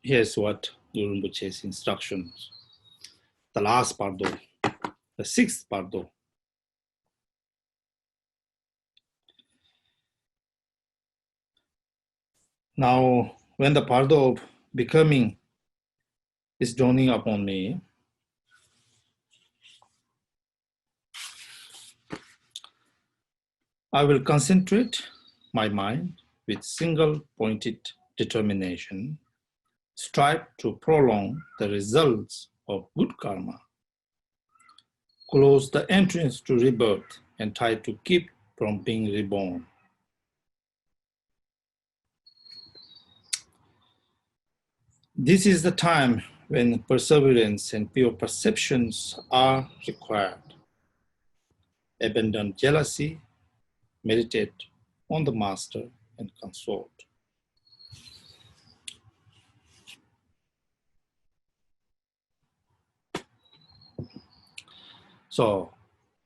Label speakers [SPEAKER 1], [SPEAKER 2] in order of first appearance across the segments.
[SPEAKER 1] Here's what Rinpoche's instructions. The last Bardo, the sixth Bardo. Now, when the Bardo of becoming is dawning upon me, I will concentrate my mind with single-pointed determination, strive to prolong the results of good karma, close the entrance to rebirth, and try to keep from being reborn. This is the time when perseverance and pure perceptions are required. Abandon jealousy, meditate on the Master, and consult. So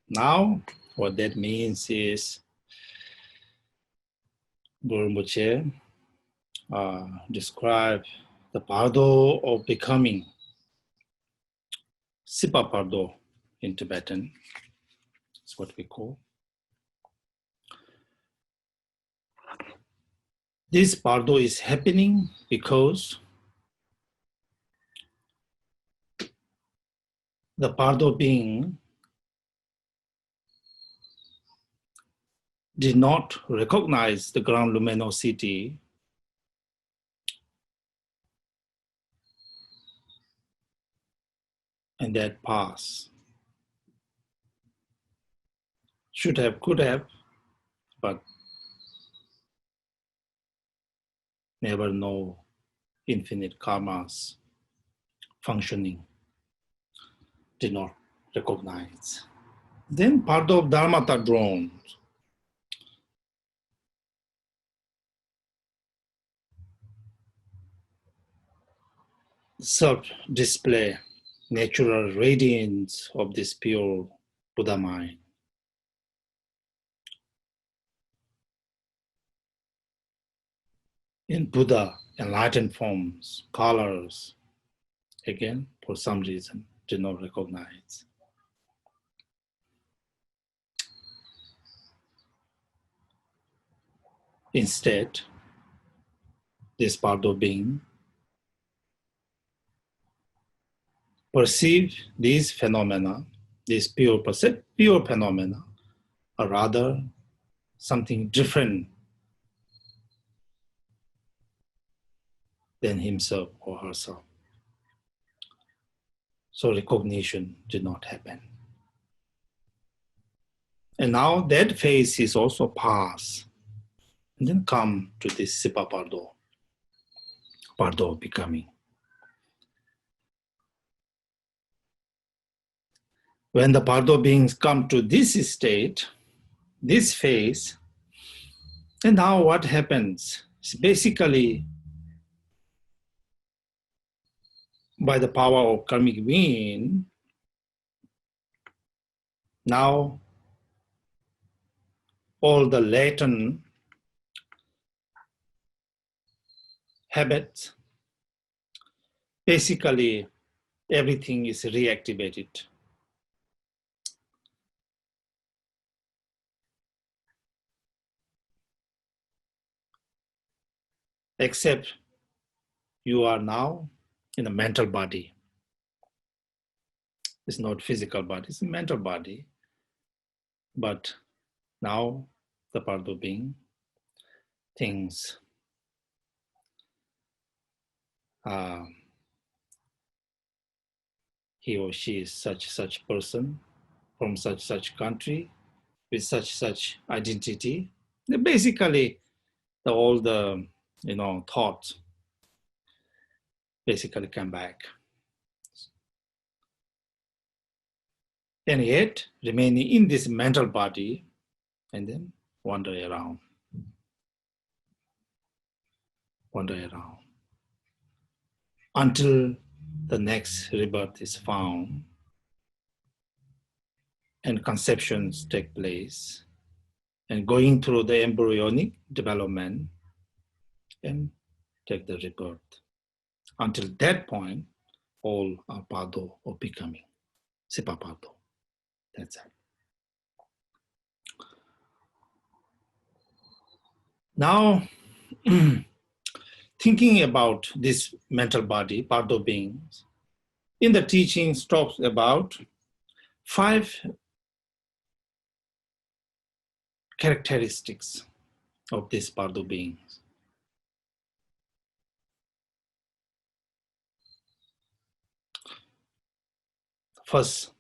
[SPEAKER 1] now what that means is Rinpoche describe the Bardo of becoming, Sipa Bardo in Tibetan. That's what we call. This Bardo is happening because the Bardo being did not recognize the ground luminosity and that pass. Should have, could have, but never know infinite karma's functioning, did not recognize. Then Bardo of Dharmata drawn. Self-display, natural radiance of this pure Buddha mind. In Buddha, enlightened forms, colors, again, for some reason, did not recognize. Instead, this Bardo being perceive these phenomena, these pure phenomena, are rather something different than himself or herself. So recognition did not happen. And now that phase is also past. And then come to this Sipa Bardo, Bardo of becoming. When the Bardo beings come to this state, this phase, and now what happens? It's basically by the power of karmic being, now all the latent habits, basically everything is reactivated. Except you are now in a mental body. It's not physical body, it's a mental body. But now the Bardo being thinks he or she is such person from such country with such identity. Basically, all the thoughts basically come back. And yet remaining in this mental body and then wander around until the next rebirth is found and conceptions take place and going through the embryonic development and take the rebirth. Until that point, all are Bardo or becoming. Sipa Bardo. That's it. Now, thinking about this mental body, Bardo beings, in the teachings talks about 5 characteristics of these Bardo beings. First,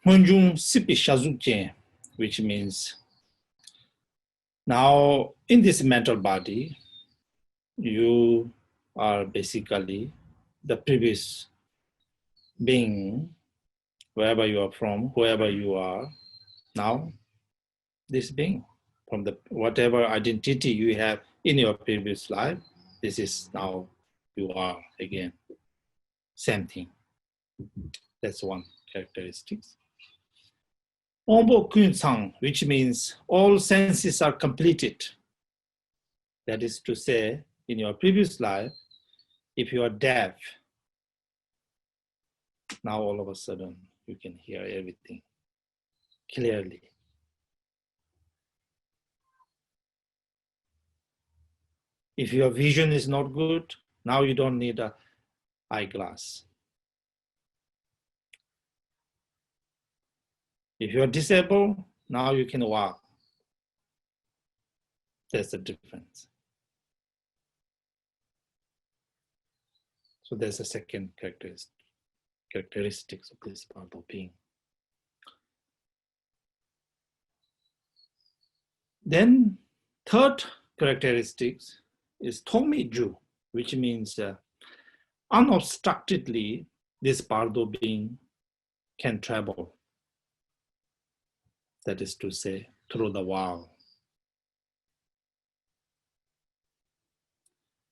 [SPEAKER 1] Munjung Sipi Shazukje, which means now in this mental body, you are basically the previous being, wherever you are from, whoever you are, now this being, from the whatever identity you have in your previous life, this is now you are again. Same thing. That's one characteristic. Ombo Kunsang, which means all senses are completed. That is to say, in your previous life, if you are deaf, now all of a sudden you can hear everything clearly. If your vision is not good, now you don't need an eyeglass. If you are disabled, now you can walk. That's the difference. So there's a second characteristics of this Bardo being. Then third characteristics is Tomiju, which means unobstructedly this Bardo being can travel. That is to say, through the wall.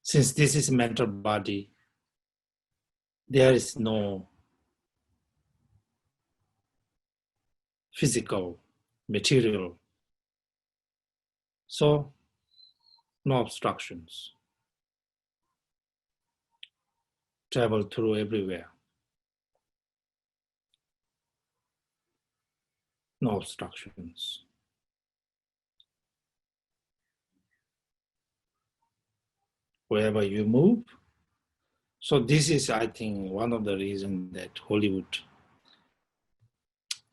[SPEAKER 1] Since this is mental body, there is no physical, material. So, no obstructions. Travel through everywhere. No obstructions. Wherever you move. So this is, I think, one of the reasons that Hollywood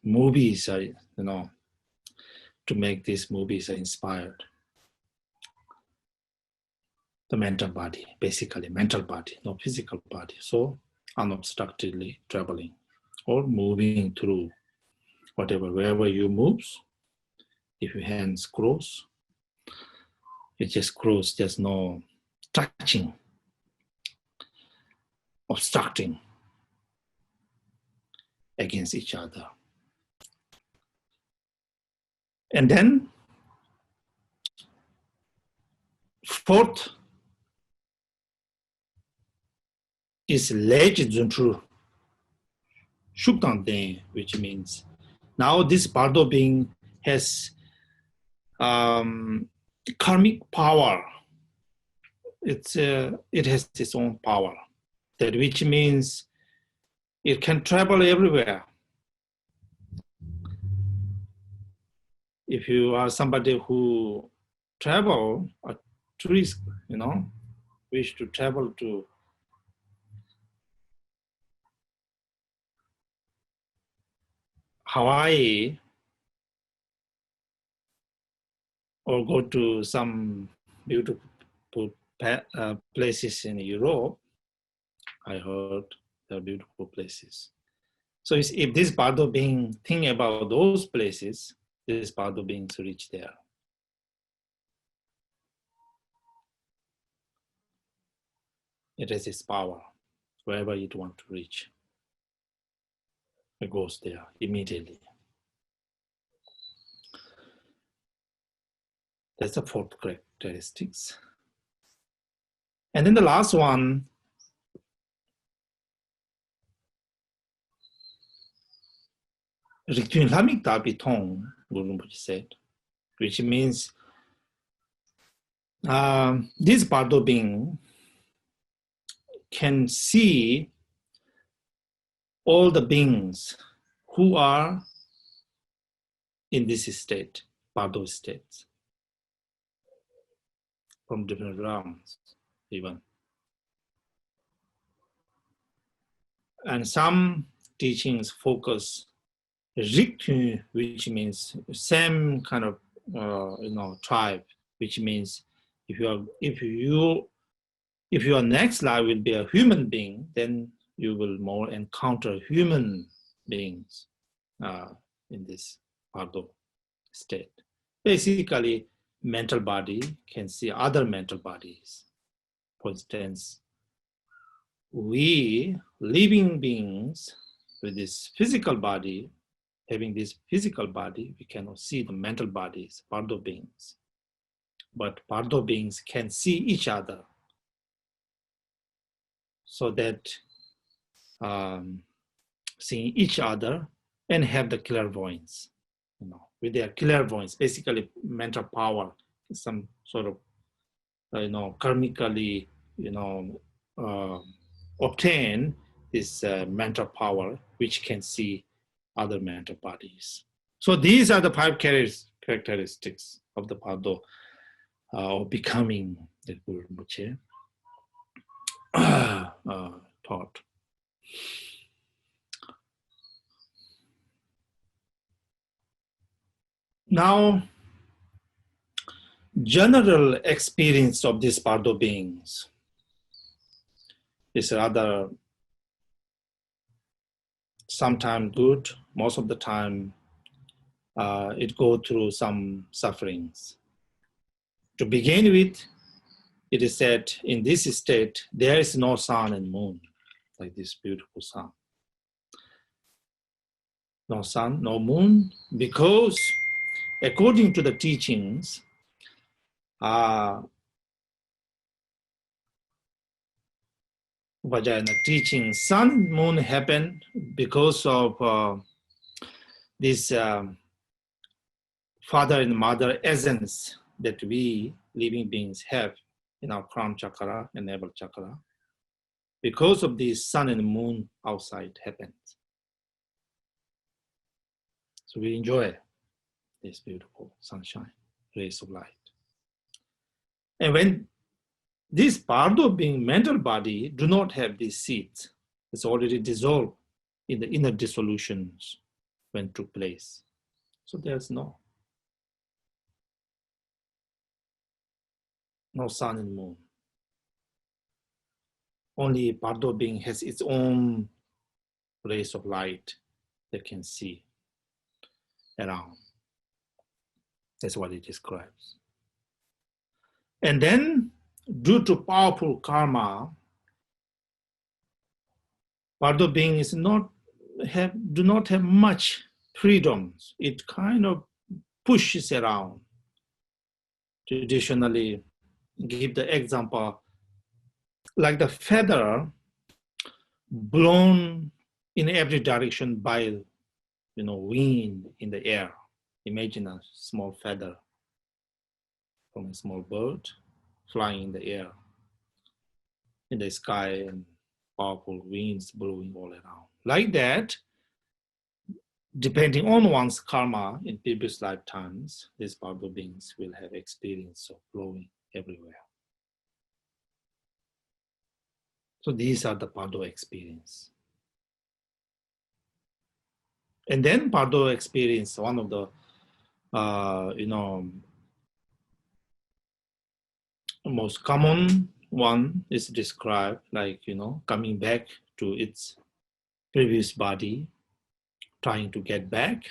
[SPEAKER 1] movies are, to make these movies are inspired. The mental body, basically mental body, no physical body. So unobstructedly traveling or moving through wherever you move. If your hands cross, it just cross, there's no touching, obstructing against each other. And then fourth is Leji Zuntru Shukdang, which means now this Bardo being has karmic power. It has its own power, that which means it can travel everywhere. If you are somebody who travel, a tourist, wish to travel to Hawaii or go to some beautiful places in Europe, I heard they're beautiful places. So if this Bardo being think about those places, this Bardo beings reach there. It has its power. Wherever it want to reach, it goes there immediately. That's the fourth characteristics. And then the last one, Rikkyun Lamik Tabi Tong, Guru Rinpoche said, which means this Bardo being can see all the beings who are in this state, Bardo states, from different realms even. And some teachings focus Riktu, which means same kind of tribe, which means if your next life will be a human being, then you will more encounter human beings in this Bardo state. Basically, mental body can see other mental bodies. For instance, we living beings with this physical body, having this physical body, we cannot see the mental bodies, Bardo beings. But Bardo beings can see each other, so that seeing each other and have the clairvoyance, with their clairvoyance, basically mental power, some sort of, karmically, obtain this mental power, which can see other mental bodies. So these are the 5 characteristics of the Bardo, of becoming the Guru Rinpoche taught. Now, general experience of these Bardo beings is rather sometimes good, most of the time it goes through some sufferings. To begin with, it is said in this state, there is no sun and moon, like this beautiful sun. No sun, no moon, because according to the teachings, Vajrayana teaching, sun and moon happen because of this father and mother essence that we living beings have in our crown chakra and navel chakra. Because of this, sun and moon outside happens. So we enjoy this beautiful sunshine, rays of light. And when this Bardo being mental body do not have these seeds, it's already dissolved in the inner dissolutions when took place. So there's no sun and moon. Only Bardo being has its own rays of light that can see around. That's what it describes. And then, due to powerful karma, Bardo beings do not have much freedoms. It kind of pushes around. Traditionally, give the example like the feather blown in every direction by wind in the air. Imagine a small feather from a small bird flying in the air, in the sky, and powerful winds blowing all around. Like that, depending on one's karma in previous lifetimes, these Bardo beings will have experience of blowing everywhere. So these are the Bardo experience. And then Bardo experience, one of the most common one is described like, coming back to its previous body, trying to get back.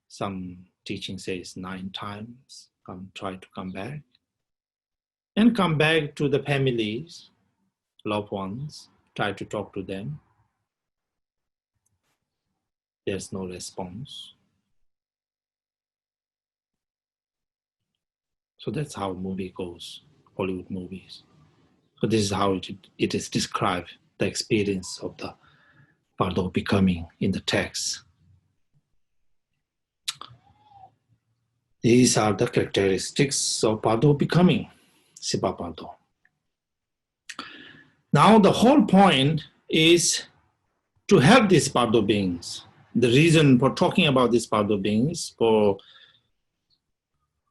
[SPEAKER 1] Some teaching says 9 times, try to come back. And come back to the families, loved ones, try to talk to them. There's no response. So that's how movie goes, Hollywood movies. So this is how it is described, the experience of the Bardo becoming in the text. These are the characteristics of Bardo becoming Sipa Bardo. Now the whole point is to help these Bardo beings. The reason for talking about these Bardo beings, for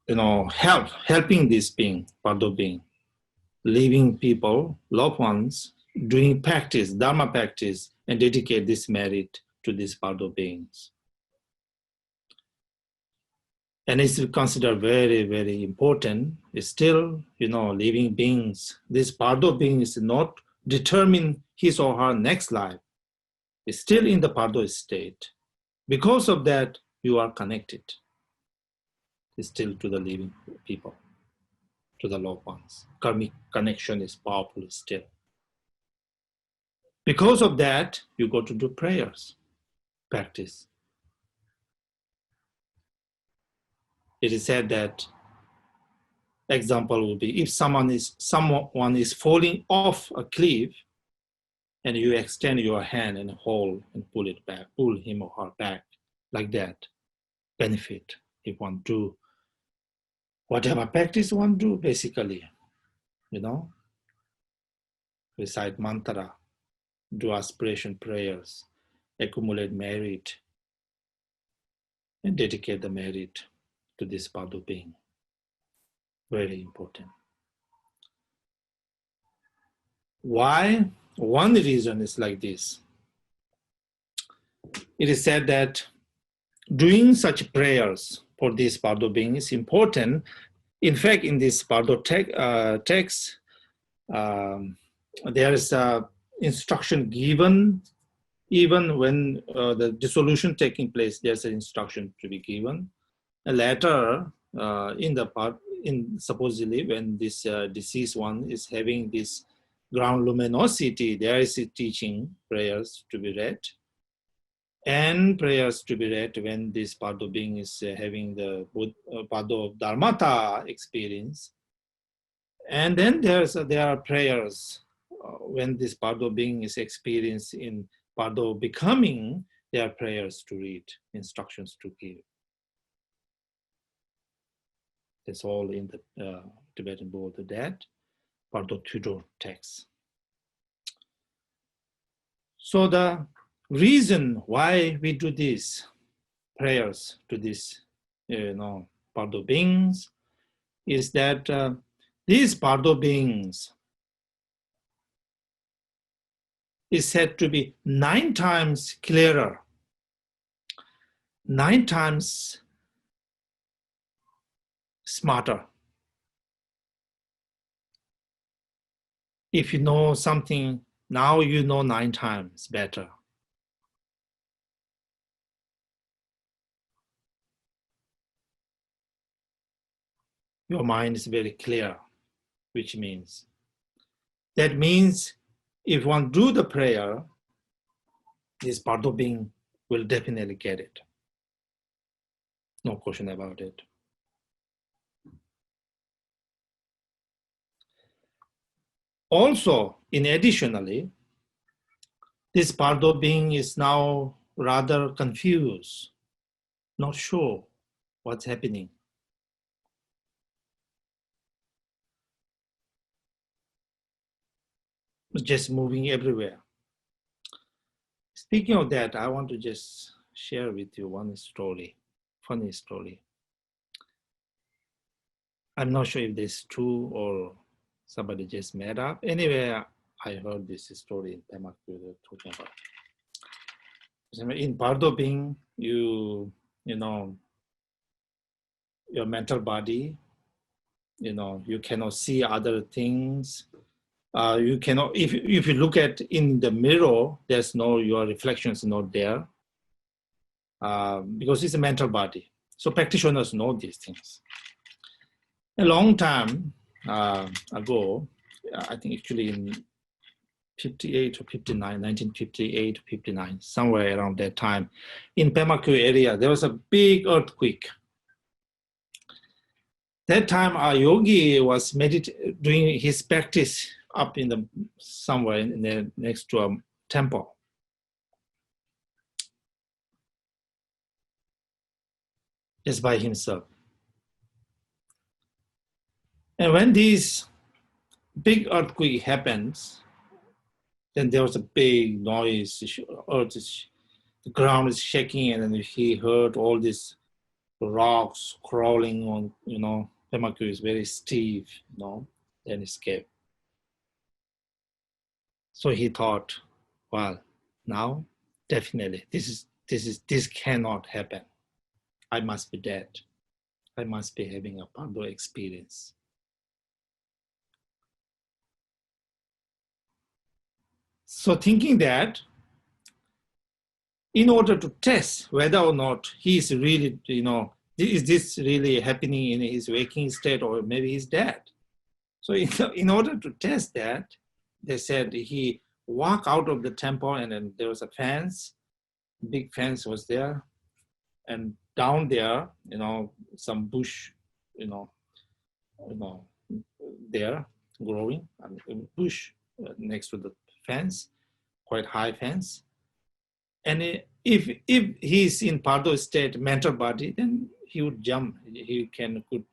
[SPEAKER 1] helping this being, Bardo being, living people, loved ones, doing practice, Dharma practice, and dedicate this merit to these Bardo beings. And it's considered very, very important. It's still, living beings. This Bardo being is not determine his or her next life. It's still in the Bardo state. Because of that, you are connected. It's still to the living people, to the loved ones. Karmic connection is powerful still. Because of that, you go to do prayers, practice. It is said that example will be if someone is falling off a cliff, and you extend your hand and hold and pull it back, pull him or her back, like that. Benefit if one do whatever practice one do, basically, recite mantra, do aspiration prayers, accumulate merit, and dedicate the merit to this Bardo being. Very important. Why? One reason is like this. It is said that doing such prayers for this Bardo being is important. In fact, in this Bardo text, there is a instruction given. Even when the dissolution taking place, there's an instruction to be given. And later, supposedly when this deceased one is having this ground luminosity, there is a teaching prayers to be read. And prayers to be read when this Bardo being is having the Bardo of Dharmata experience. And then there are prayers when this Bardo being is experienced in Bardo becoming, there are prayers to read, instructions to give. It's all in the Tibetan Buddha that Bardo Tudor text. So the reason why we do these prayers to these Bardo beings is that these Bardo beings is said to be 9 times clearer, 9 times smarter. If you know something, now you know 9 times better. Your mind is very clear, which means, that means if one do the prayer, this Bardo being will definitely get it. No question about it. Also, additionally, this Bardo being is now rather confused, not sure what's happening. Just moving everywhere. Speaking of that, I want to just share with you one story, funny story. I'm not sure if this is true or somebody just made up. Anyway, I heard this story in Pema Kyudro talking about. In Bardo being, your mental body, you cannot see other things. You cannot, if you look at in the mirror, there's your reflection is not there because it's a mental body. So practitioners know these things. A long time ago, I think actually in 58 or 59, 1958, 59, somewhere around that time, in Pema Kyudro area, there was a big earthquake. That time, our yogi was doing his practice up in somewhere next to a temple. Just by himself. And when this big earthquake happens, then there was a big noise, the ground is shaking, and then he heard all these rocks crawling on, Pemaku is very steep, then escape. So he thought, well, now definitely this cannot happen. I must be dead. I must be having a Bardo experience. So thinking that, in order to test whether or not he is really, is this really happening in his waking state, or maybe he's dead? So in order to test that, they said he walked out of the temple, and then there was a fence, big fence was there, and down there, some bush, there growing, and bush next to the fence, quite high fence. And if he's in Bardo state, mental body, then he would jump. He could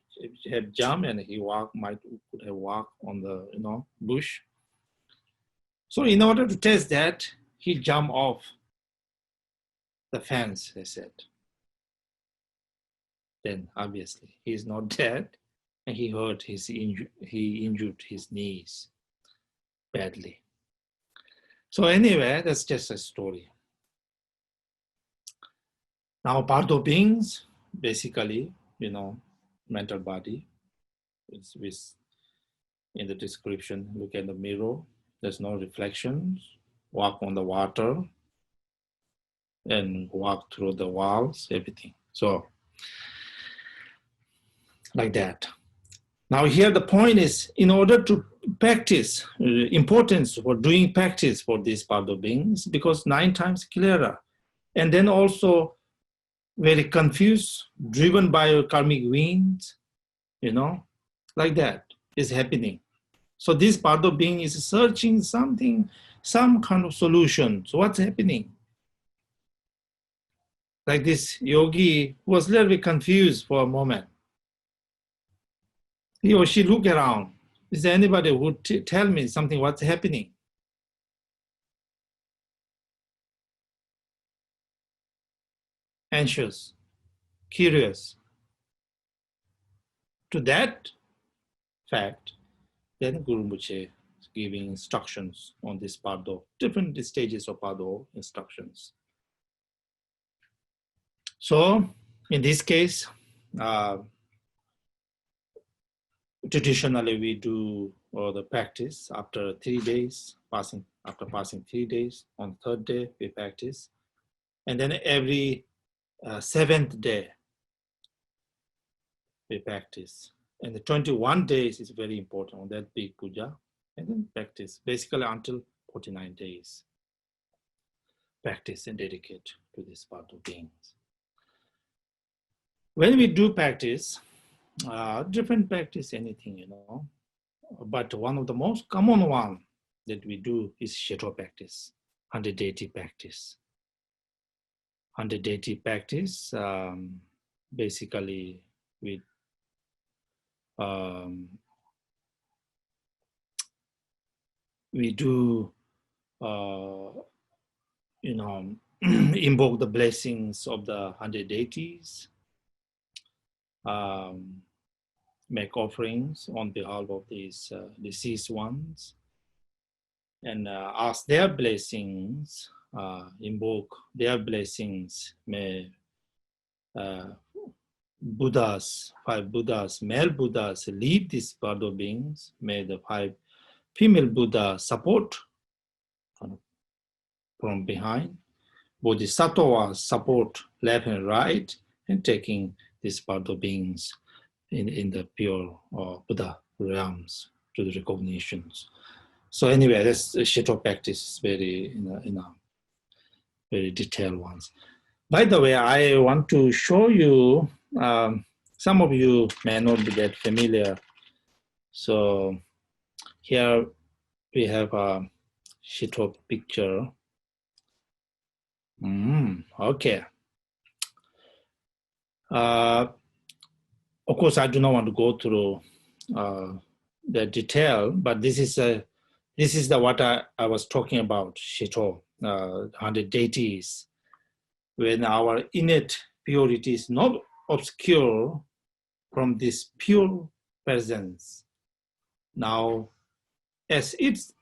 [SPEAKER 1] have jumped, and he could have walked on the bush. So in order to test that, he jumped off the fence, they said. Then obviously he's not dead, and he hurt he injured his knees badly. So anyway, that's just a story. Now Bardo beings, basically, mental body, with in the description, look at the mirror, there's no reflections, walk on the water, and walk through the walls, everything. So, like that. Now here the point is, in order to practice, importance for doing practice for these Bardo beings, because 9 times clearer, and then also very confused, driven by karmic winds, like that is happening. So this Bardo being is searching something, some kind of solution. So what's happening? Like this yogi was a little bit confused for a moment. He or she look around. Is there anybody who would tell me something, what's happening? Anxious, curious. To that fact, then Guru Rinpoche is giving instructions on this Bardo, different stages of Bardo instructions. So in this case, traditionally we do the practice after 3 days, after passing 3 days. On the 3rd day we practice, and then every 7th day we practice, and the 21 days is very important on that big puja, and then practice basically until 49 days. Practice and dedicate to this Bardo beings. When we do practice, different practice, anything, but one of the most common one that we do is Shadow practice, 100 Deity practice. 100 Deity practice, basically we do, invoke the blessings of the 100 deities, make offerings on behalf of these deceased ones, and ask their blessings, invoke their blessings. May Buddhas, 5 Buddhas, male Buddhas lead these Bardo beings. May the 5 female Buddhas support from behind. Bodhisattvas support left and right, and taking these Bardo beings in the pure Buddha realms to the recognitions. So anyway, that's Shadow practice, very very detailed ones. By the way, I want to show you, some of you may not be that familiar. So here we have a Shadow picture. Okay. Of course, I do not want to go through the detail, but this is the what I was talking about, Shito, 100 deities. When our innate purity is not obscure from this pure presence, now as its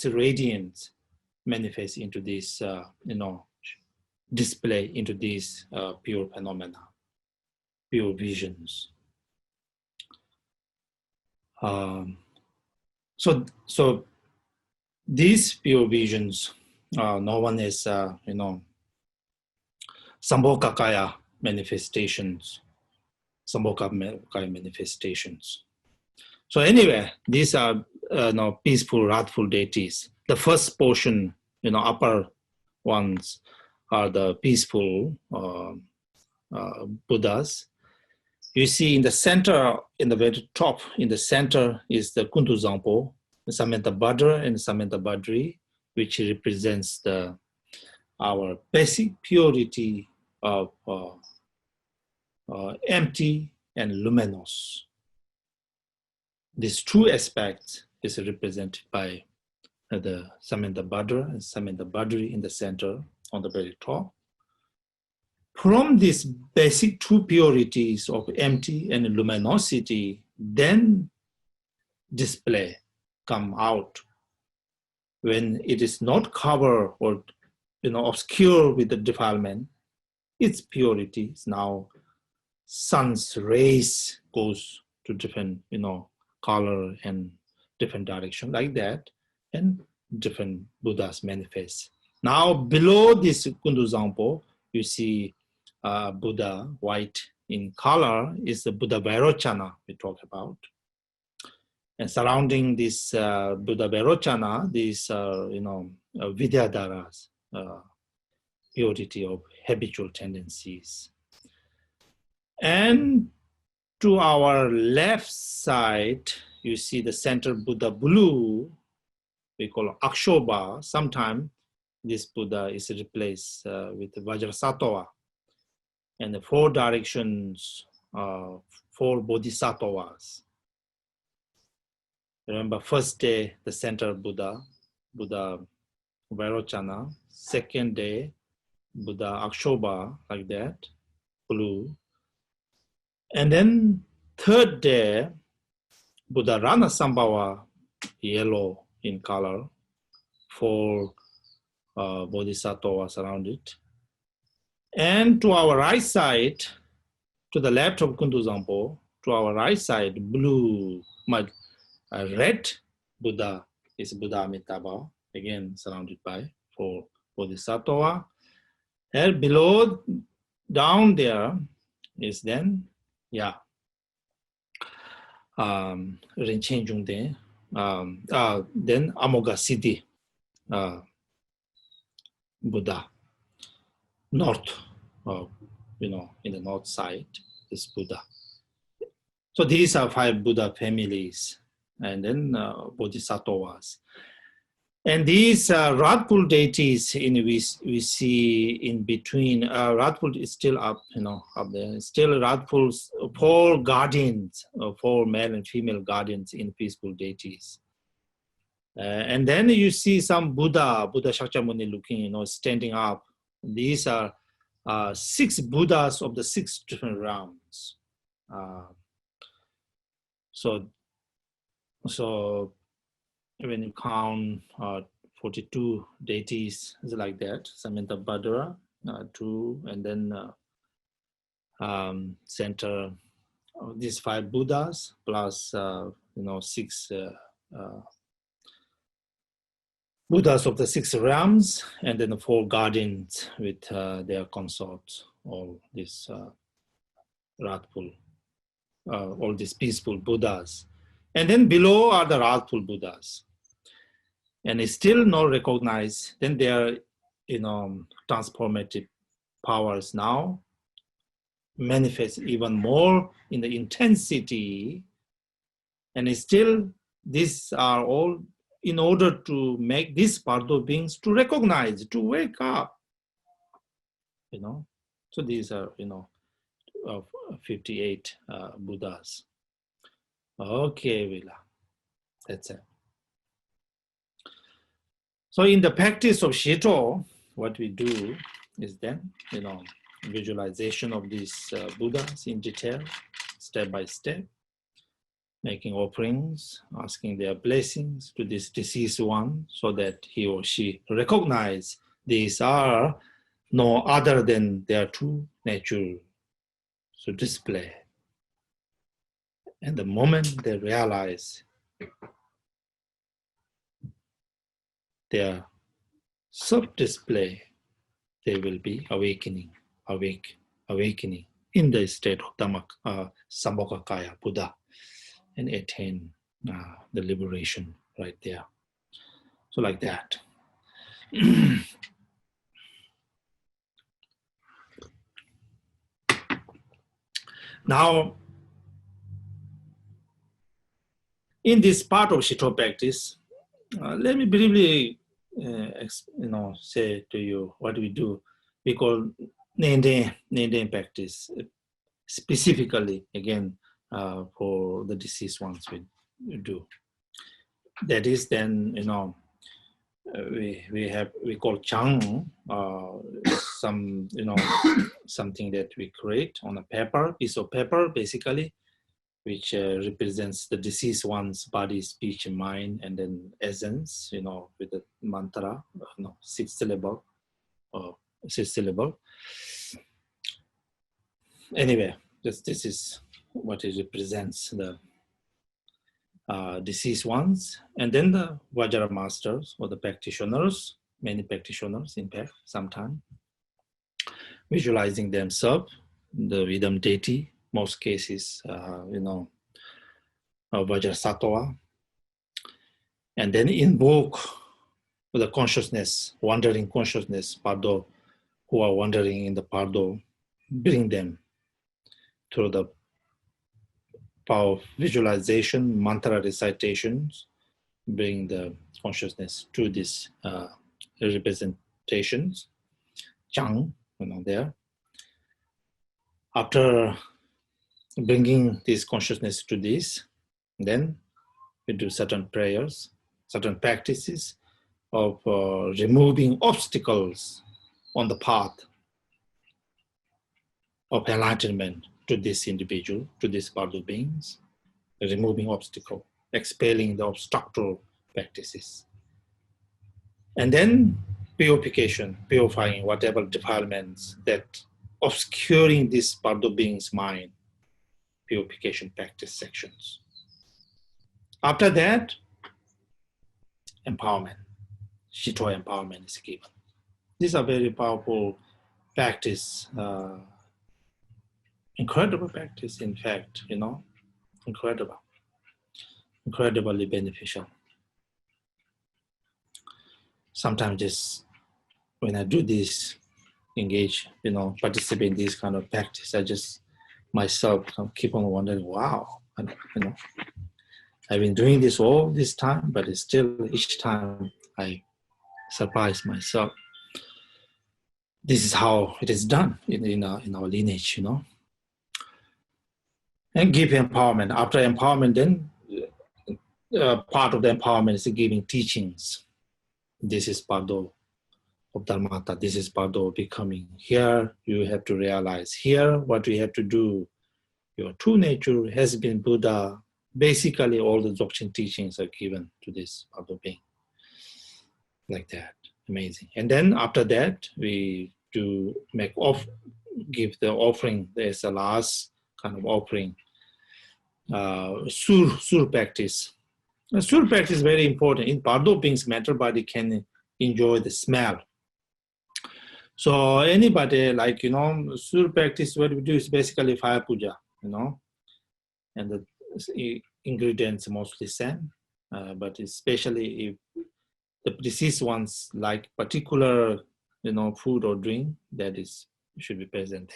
[SPEAKER 1] radiance manifests into this, display into these pure phenomena, pure visions. So these pure visions, known as Sambhogakaya manifestations, Sambhogakaya manifestations. So anyway, these are peaceful, wrathful deities. The first portion, upper ones, are the peaceful Buddhas. You see in the center, in the very top, in the center is the Kuntu Zampo, Samanta Bhadra and Samanta Bhadri, which represents our basic purity of empty and luminous. These two aspects is represented by the Samanta Bhadra and Samanta Bhadri in the center on the very top. From these basic two purities of empty and luminosity, then display come out when it is not covered or obscure with the defilement. Its purity is now sun's rays goes to different color and different direction like that, and different Buddhas manifest. Now below this Kundu Zampo, you see Buddha white in color is the Buddha Vairochana we talk about. And surrounding this Buddha Vairochana, these Vidyadharas, purity of habitual tendencies. And to our left side, you see the center Buddha blue, we call Akshoba. Sometimes this Buddha is replaced with Vajrasattva. And the four directions, four bodhisattvas. Remember, first day, the center Buddha Vairochana. Second day, Buddha Akshoba, like that, blue. And then third day, Buddha Rana Sambhava, yellow in color, four bodhisattvas around it. And to our right side, to the left of Kundu Zampo, to our right side, blue, red Buddha is Buddha Amitabha, again surrounded by four bodhisattva. And below, down there is then, Rinchen Jungde, then Amoghasiddhi Buddha, north, in the north side, is Buddha. So these are five Buddha families, and then bodhisattvas. And these wrathful deities we see in between. Wrathful is still up, up there. Still wrathful, four guardians, four male and female guardians in peaceful deities. And then you see some Buddha Shakyamuni looking, standing up. These are six Buddhas of the six different realms. So when you count 42 deities, it's like that. Samanta Bhadra, 2, and then center these five Buddhas plus 6 Buddhas of the 6 realms, and then the 4 guardians with their consorts, all these wrathful, all these peaceful Buddhas. And then below are the wrathful Buddhas. And it's still not recognized. Then their transformative powers now manifest even more in the intensity. And it's still, these are all in order to make these Bardo beings to recognize, to wake up. So these are 58 Buddhas. Okay, Vila. That's it. So in the practice of Shito, what we do is then, visualization of these Buddhas in detail, step by step, making offerings, asking their blessings to this deceased one so that he or she recognize these are no other than their true nature. So display. And the moment they realize their self-display, they will be awakening in the state of Sambhogakaya Buddha and attain the liberation right there. So like that. Now, in this part of Shito practice, let me briefly, say to you what we do. We call Nenden practice, specifically again for the deceased ones we do. That is then, we call Chang, some, something that we create on a paper, piece of paper, basically, which represents the deceased one's body, speech, and mind, and then essence, with the mantra, 6 syllable or 6 syllable. Anyway, this is what it represents, the deceased ones, and then the Vajra masters or the practitioners, many practitioners, in fact, sometimes visualizing themselves, the Vidam deity, most cases, Vajra Sattva, and then invoke the consciousness, wandering consciousness, Bardo, who are wandering in the Bardo, bring them through the power of visualization, mantra recitations, bring the consciousness to these representations, Chang, there. After bringing this consciousness to this, then we do certain prayers, certain practices of removing obstacles on the path of enlightenment to this individual, to these Bardo beings, removing obstacle, expelling the obstructive practices. And then purification, purifying whatever defilements that obscuring this Bardo being's mind, purification practice sections. After that, empowerment, Shito empowerment is given. These are very powerful practice, incredible practice, in fact, incredibly beneficial. Sometimes just when I do this, engage, participate in this kind of practice, I just myself keep on wondering, wow, I've been doing this all this time, but it's still each time I surprise myself. This is how it is done in our lineage, And give empowerment. After empowerment, then part of the empowerment is giving teachings. This is Bardo of Dharmata. This is Bardo of becoming. Here you have to realize. Here what we have to do. Your true nature has been Buddha. Basically, all the Dzogchen teachings are given to this Bardo being. Like that. Amazing. And then after that, we do give the offering. There's a last kind of offering. Sur practice. Sur practice is very important. In Bardo beings, mental body can enjoy the smell. So anybody sur practice, what we do is basically fire puja, and the ingredients mostly same, but especially if the deceased ones like particular, food or drink, that should be present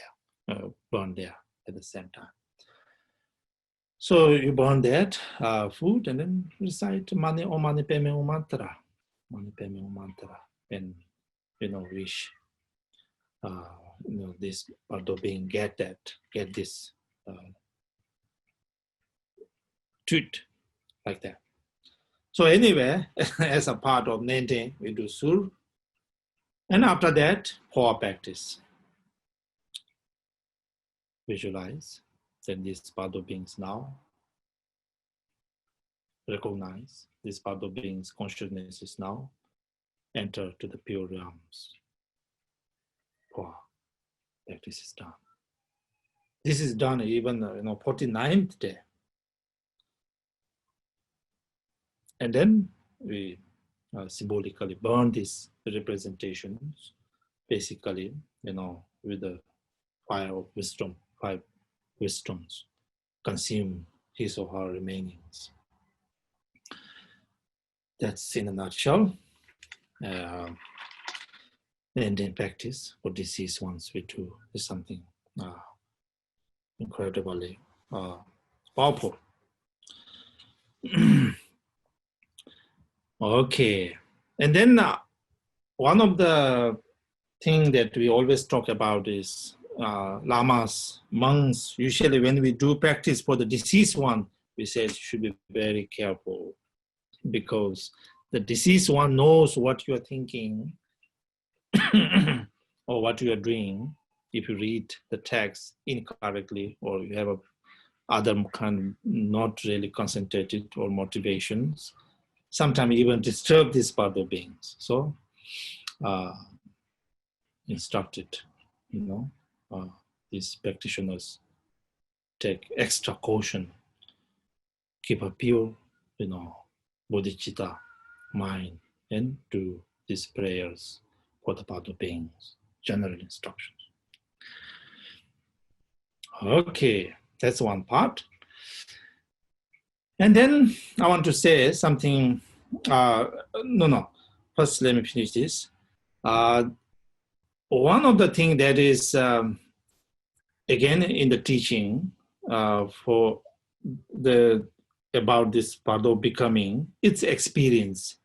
[SPEAKER 1] there, burned there at the same time. So you burn that food and then recite Mani Om Mani Padme Hum mantra. Mani Padme Hum mantra. And, wish, this Bardo being get this tweet like that. So anyway, as a part of Nente, we do sur. And after that, power practice. Visualize that these Bardo beings now recognize this Bardo beings consciousness is now enter to the pure realms. Power practice is done. This is done even 49th day. And then we symbolically burn these representations, basically, with the fire of wisdom, 5 wisdoms, consume his or her remainings. That's in a nutshell. And in practice, for deceased ones we do is something incredibly powerful. Okay, and then one of the things that we always talk about is lamas, monks. Usually when we do practice for the deceased one, we say you should be very careful because the deceased one knows what you are thinking or what you are doing. If you read the text incorrectly or you have other kind not really concentrated or motivations, sometimes even disturb these part of beings. So instructed, these practitioners take extra caution, keep a pure, bodhicitta mind, and do these prayers for the part of beings, general instructions. Okay, that's one part. And then I want to say something, first let me finish this. One of the things that is, again, in the teaching about this Bardo becoming, its experience.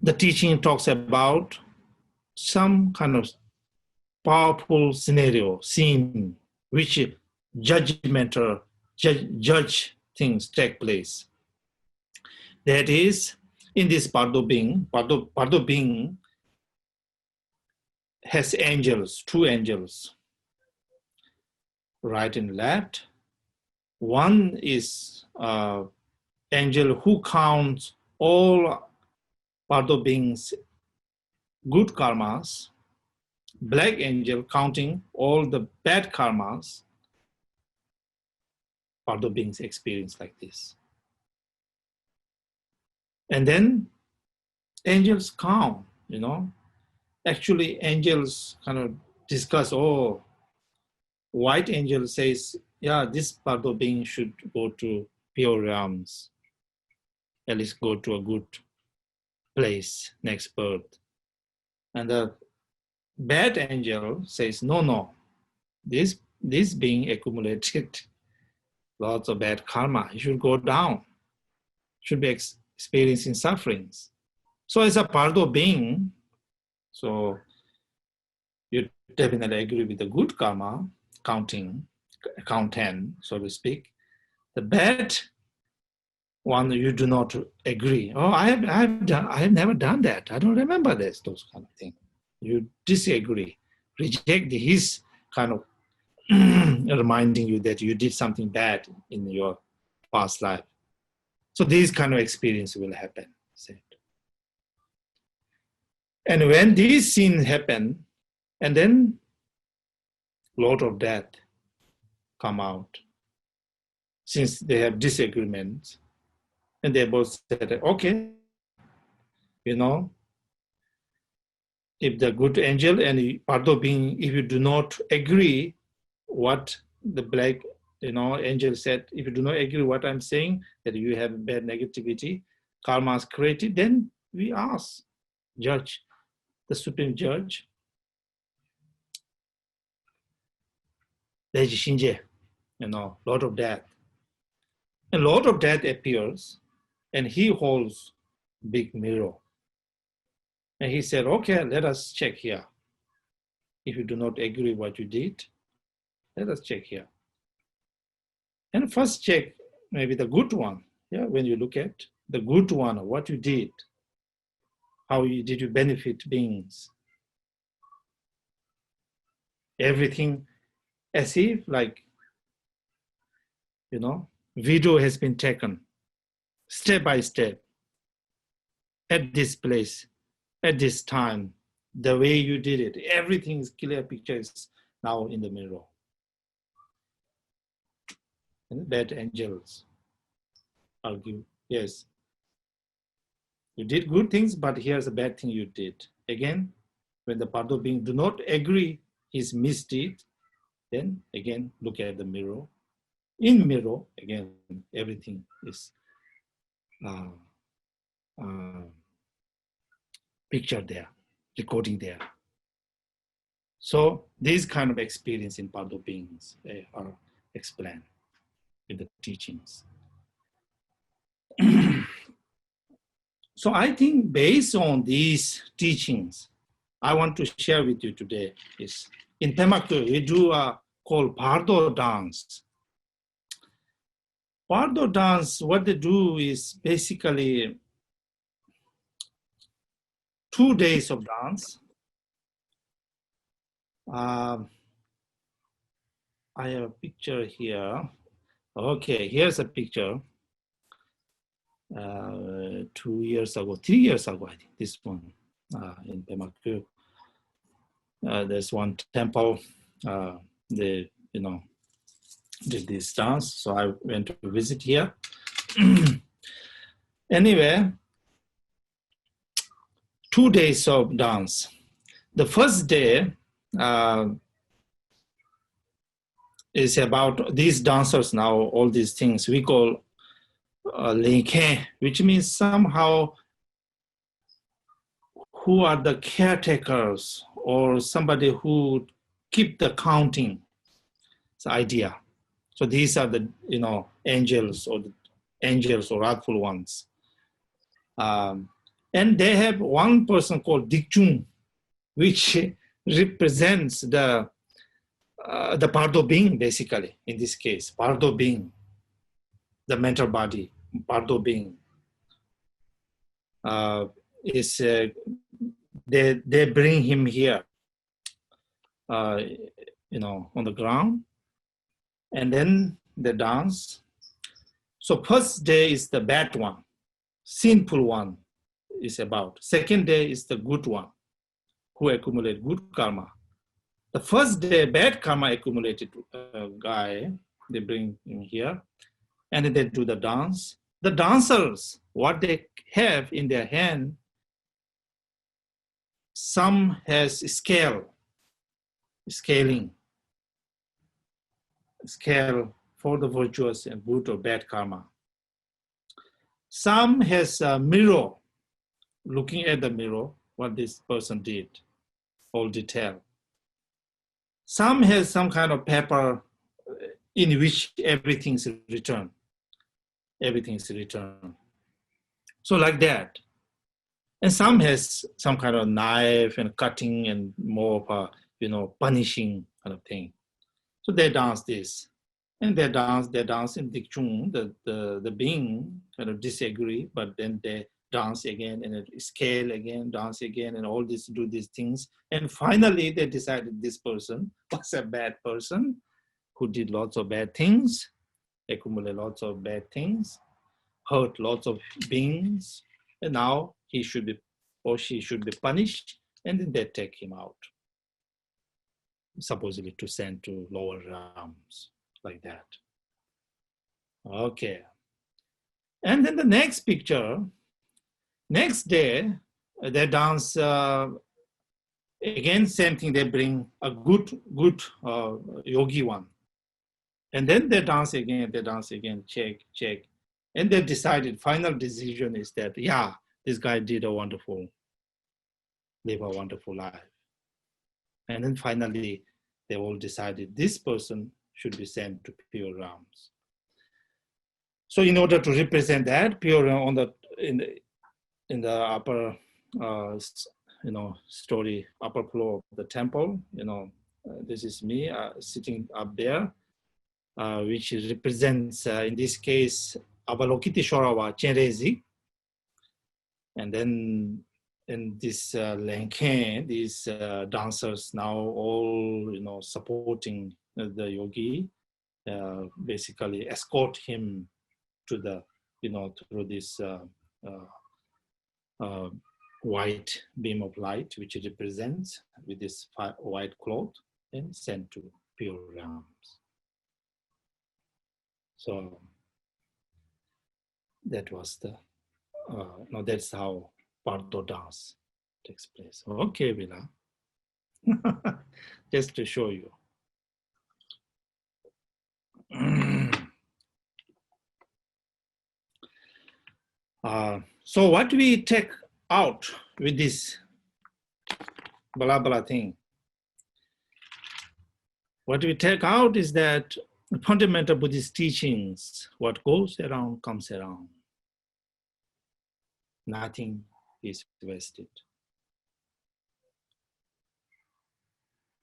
[SPEAKER 1] The teaching talks about some kind of powerful scenario, scene, which judgmental, judge things take place. That is, in this Bardo being has angels, 2 angels, right and left. One is angel who counts all Bardo beings' good karmas, black angel counting all the bad karmas. Bardo beings experience like this. And then angels count, Actually, angels kind of discuss, white angel says, yeah, this Bardo being should go to pure realms, at least go to a good place next birth. And the bad angel says, no, this being accumulated lots of bad karma, it should go down, should be experiencing sufferings. So as a Bardo being, so you definitely agree with the good karma, count 10, so to speak. The bad one, you do not agree. I have never done that. I don't remember those kind of things. You disagree, reject his kind of reminding you that you did something bad in your past life. So this kind of experience will happen. And when these scenes happen, and then lot of death come out, since they have disagreements, and they both said, okay, if the good angel and Bardo being, if you do not agree what the black angel said, if you do not agree what I'm saying, that you have bad negativity, karma is created, then we ask judge, the supreme judge, lot of death. A lot of death appears, and he holds big mirror. And he said, okay, let us check here. If you do not agree what you did, let us check here. And first check maybe the good one. Yeah, when you look at the good one, what you did, did you benefit beings? Everything as if like, video has been taken step by step at this place, at this time, the way you did it. Everything is clear picture is now in the mirror. And bad angels argue, yes, you did good things, but here's a bad thing you did. Again, when the Bardo being do not agree his misdeed, then again look at the mirror. In mirror, again, everything is picture there, recording there. So these kind of experience in Bardo beings are explained in the teachings. So I think based on these teachings, I want to share with you today is in Pemaku, we do a called Bardo dance. Bardo dance, what they do is basically 2 days of dance. I have a picture here. Okay, here's a picture. 2 years ago, 3 years ago, I think this one in Pemaku. There's one temple. They, did this dance, so I went to visit here. Anyway, 2 days of dance. The first day is about these dancers now, all these things we call Linke, which means somehow who are the caretakers or somebody who keep the counting. It's the idea. So these are the angels or wrathful ones. And they have one person called Dikchung, which represents the Bardo being, basically, in this case, Bardo being, the mental body, Bardo being. They bring him here, on the ground, and then they dance. So first day is the bad one, sinful one is about. Second day is the good one, who accumulate good karma. The first day, bad karma accumulated guy, they bring him here, and then they do the dance. The dancers, what they have in their hand, some has scale for the virtuous and good or bad karma. Some has a mirror, looking at the mirror, what this person did, all detail. Some has some kind of paper in which everything is returned. Everything is returned. So like that. And some has some kind of knife and cutting and more of a, punishing kind of thing. So they dance this. And they dance in Dikchung, the being kind of disagree, but then they dance again and scale again, dance again, and all this, do these things. And finally, they decided this person was a bad person who did lots of bad things, accumulate lots of bad things, hurt lots of beings, and now he should be, or she should be punished, and then they take him out, supposedly to send to lower realms, like that. Okay. And then the next picture, next day, they dance, again, same thing, they bring a good yogi one. And then they dance again, check. And they decided, final decision is that, yeah, this guy did live a wonderful life. And then finally, they all decided this person should be sent to pure realms. So in order to represent that, pure on in the upper, story, upper floor of the temple, this is me sitting up there. which represents, in this case, Avalokiteshvara Chenrezi. And then in this Lenken, these dancers now all, supporting the yogi, basically escort him to the, through this white beam of light, which it represents with this white cloth, and sent to pure realms. So that was the, that's how Bardo dance takes place. Okay, Vila. Just to show you. So what we take out with this blah blah thing, what we take out is that the fundamental Buddhist teachings, what goes around comes around. Nothing is wasted.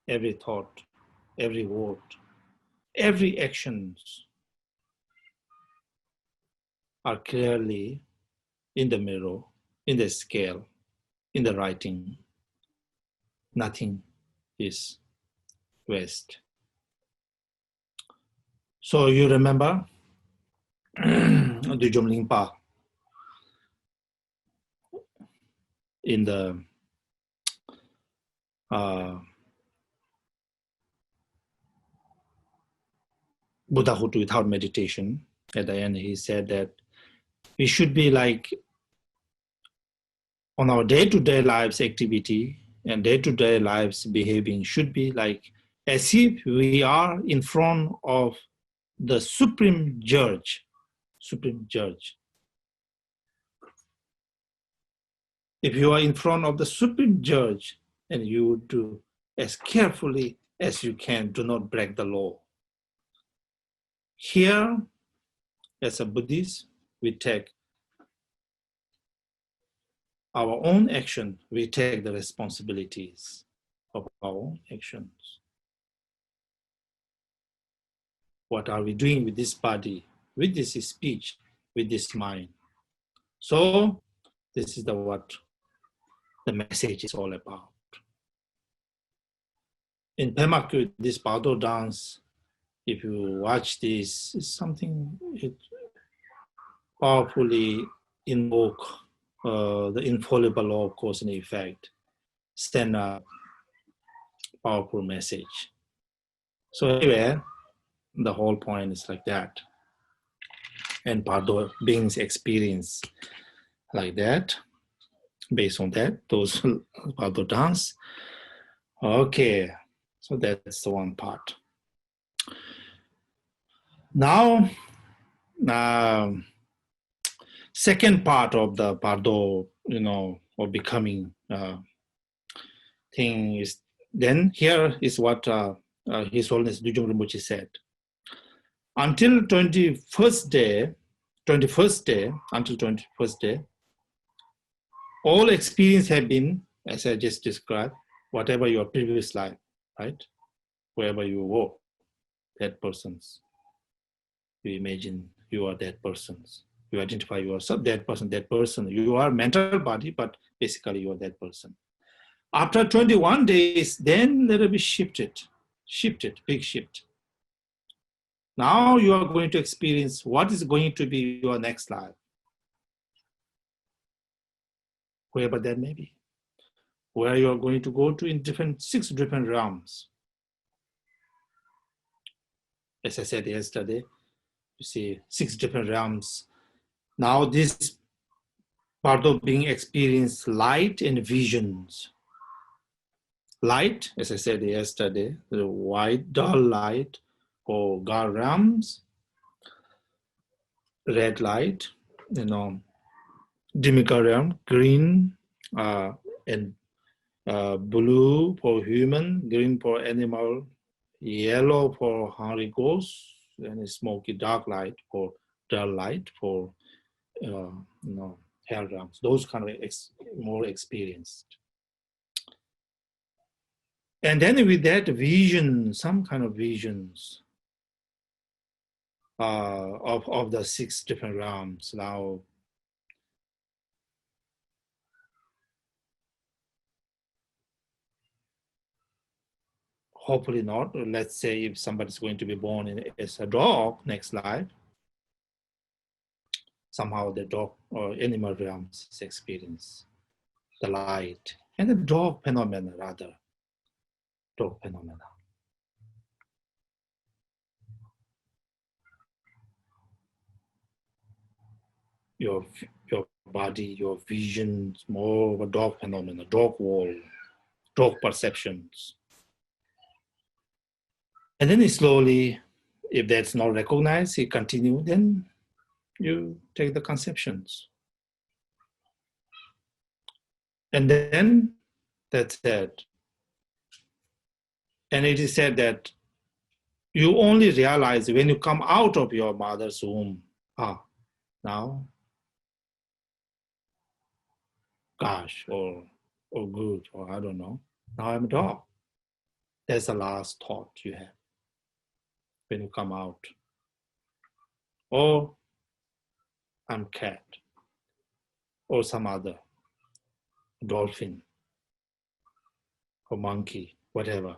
[SPEAKER 1] Every thought, every word, every actions are clearly in the mirror, in the scale, in the writing. Nothing is waste. So you remember the Jomlingpa in the Buddhahood without meditation. At the end, he said that we should be like on our day-to-day lives activity and day-to-day lives behaving should be like as if we are in front of the supreme judge. Supreme judge. If you are in front of the supreme judge, and you do as carefully as you can, do not break the law. Here, as a Buddhist, we take our own action, we take the responsibilities of our own actions. What are we doing with this body, with this speech, with this mind? So this is what the message is all about. In Pema, this Bardo dance, if you watch this, it's something it powerfully invoke the infallible law of cause and effect, send a powerful message. So anyway, the whole point is like that. And Bardo beings experience like that. Based on that, those Bardo dance. Okay, so that's the one part. Now, second part of the Bardo, or becoming thing is, then here is what His Holiness Dujung Rinpoche said. Until 21st day, all experience have been, as I just described, whatever your previous life, right? Wherever you were, that persons. You imagine you are that persons. You identify yourself, that person. You are mental body, but basically you are that person. After 21 days, then let it be shifted, big shift. Now you are going to experience what is going to be your next life. Wherever that may be. Where you are going to go to in 6 different realms. As I said yesterday, you see 6 different realms. Now this part of being experienced light and visions. Light, as I said yesterday, the white, dull light for God realms, red light, Dimika realm, green, and blue for human, green for animal, yellow for hungry ghost, and smoky dark light for dull light for hell realms. Those kind of more experienced. And then with that vision, some kind of visions, of the 6 different realms. Now, hopefully not. Let's say if somebody's going to be born as a dog next life, somehow the dog or animal realms experience the light and the dog phenomena, rather. Dog phenomena. Your body, your visions, more of a dog phenomena, dog world, dog perceptions. And then slowly, if that's not recognized, you continue, then you take the conceptions. And then that's it. And it is said that you only realize when you come out of your mother's womb, now, gosh, or good, or I don't know, now I'm a dog. That's the last thought you have when you come out. Or I'm cat, or some other dolphin, or monkey, whatever.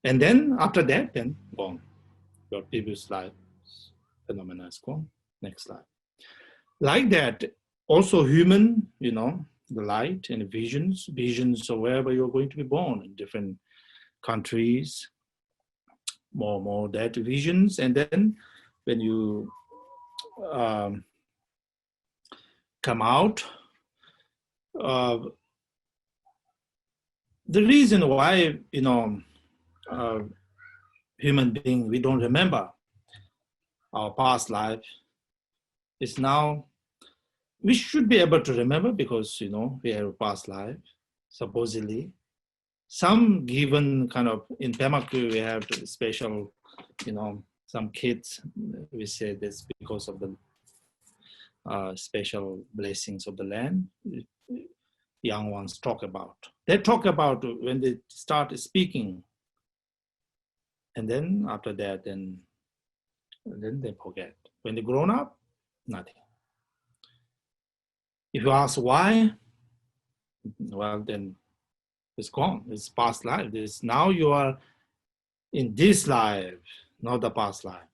[SPEAKER 1] And then after that, then gone. Your previous life phenomena is gone. Next slide. Like that, also human, the light and visions of wherever you're going to be born in different countries, more that visions. And then when you come out, the reason why, human being, we don't remember our past life is now, we should be able to remember because, we have a past life, supposedly. Some given kind of, in Pemaku, we have special, some kids, we say this because of the special blessings of the land, young ones talk about. They talk about when they start speaking, and then after that, then they forget. When they grown up, nothing. If you ask why, well, then it's gone. It's past life. Now you are in this life, not the past life.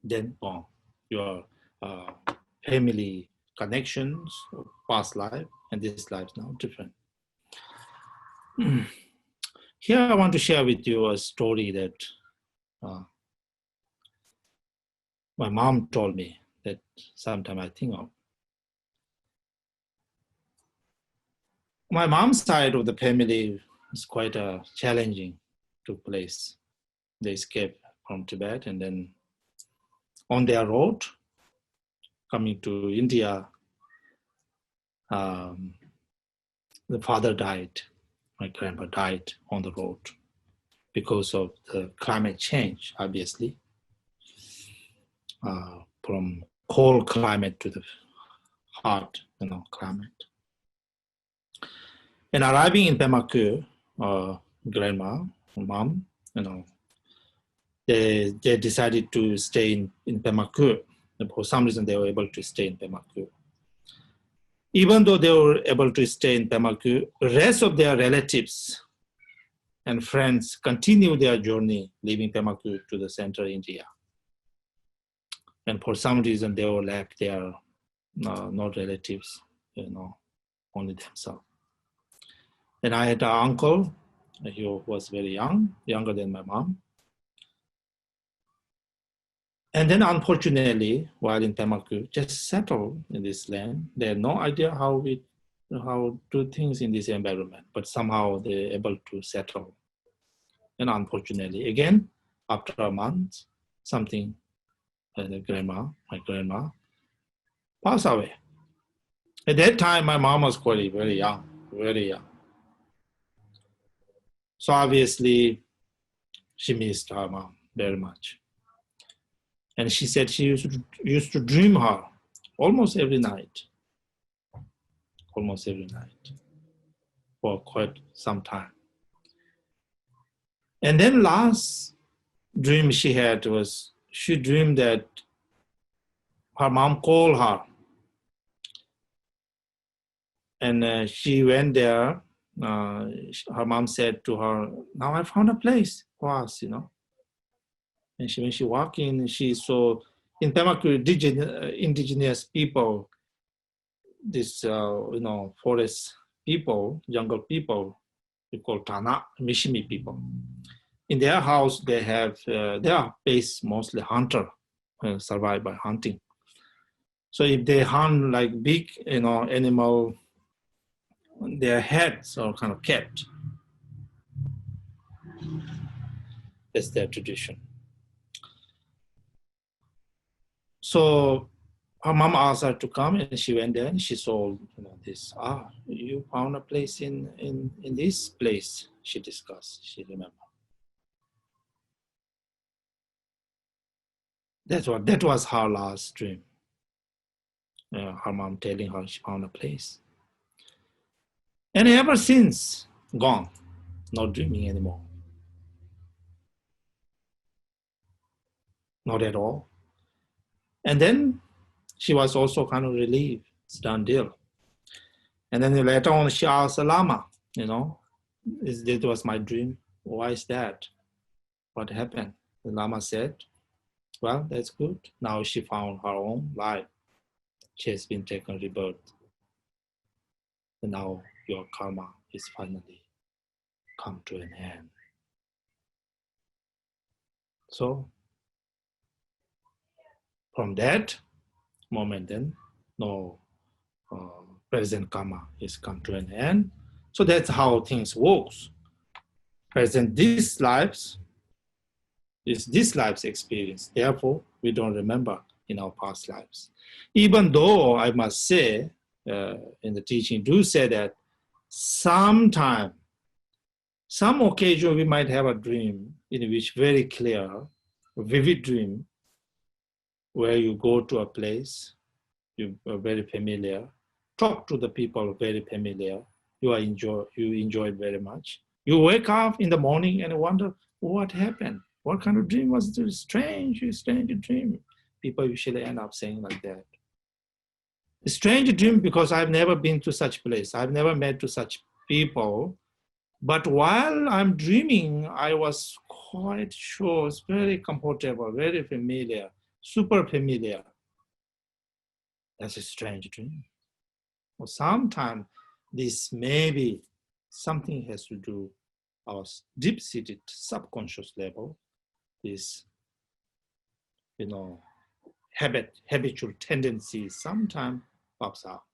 [SPEAKER 1] Then gone. Your family connections, past life, and this life is now different. Here I want to share with you a story that my mom told me that sometime I think of. My mom's side of the family is quite challenging, took place. They escaped from Tibet, and then on their road, coming to India, the father died. My grandpa died on the road because of the climate change, obviously. From cold climate to the hot, climate. And arriving in Pemaku, grandma, mom, they decided to stay in Pemaku. For some reason, they were able to stay in Pemaku. Even though they were able to stay in Pemaku, the rest of their relatives and friends continued their journey, leaving Pemaku to the central India. And for some reason, they were left there, not relatives, only themselves. And I had an uncle, he was very young, younger than my mom. And then unfortunately, while in Pemaku, just settled in this land, they had no idea how do things in this environment, but somehow they're able to settle. And unfortunately, again, after a month, something, my grandma, passed away. At that time, my mom was quite very young, very young. So obviously, she missed her mom very much. And she said she used to dream her almost every night for quite some time. And then last dream she had was, she dreamed that her mom called her. And she went there. Her mom said to her, now I found a place for us, you know. And when she walked in, she saw in Pemaku indigenous people, this, forest people, jungle people, we call Tana, Mishimi people. In their house, they are based mostly hunter, survive by hunting. So if they hunt like big, animal, their heads are kind of kept. That's their tradition. So her mom asked her to come, and she went there, and she saw this. You found a place in this place. She discussed. She remembered. That was her last dream. Her mom telling her she found a place, and ever since gone, not dreaming anymore, not at all. And then she was also kind of relieved. It's done deal. And then later on, she asked the Lama, that was my dream. Why is that? What happened? The Lama said, well, that's good. Now she found her own life. She has been taken rebirth. And now your karma is finally come to an end. So from that moment then, no present karma is come to an end. So that's how things works. Present this life's is this life's experience. Therefore, we don't remember in our past lives. Even though I must say, in the teaching, do say that sometime, some occasion we might have a dream in which very clear, vivid dream, where you go to a place, you are very familiar, talk to the people very familiar, you enjoy it very much. You wake up in the morning and wonder what happened. What kind of dream was this? Strange dream. People usually end up saying like that. A strange dream because I've never been to such place. I've never met to such people. But while I'm dreaming, I was quite sure, it's very comfortable, very familiar, super familiar. That's a strange dream. Or sometimes this maybe something has to do our deep-seated subconscious level, this, habitual tendencies sometimes pops up.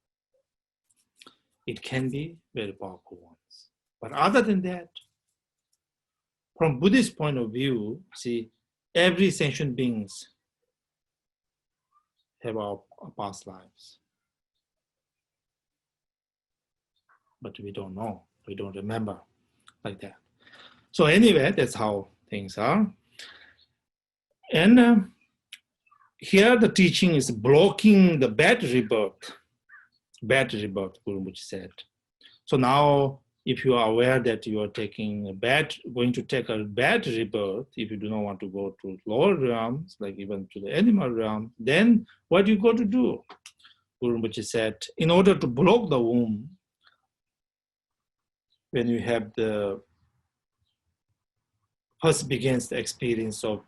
[SPEAKER 1] It can be very powerful ones. But other than that, from Buddhist point of view, see, every sentient beings have our past lives. But we don't know, we don't remember like that. So anyway, that's how things are. And here the teaching is blocking the bad rebirth, Guru Rinpoche said. So now, if you are aware that you are going to take a bad rebirth, if you do not want to go to lower realms, like even to the animal realm, then what you got to do? Guru Rinpoche said, in order to block the womb, when you have the first begins the experience of,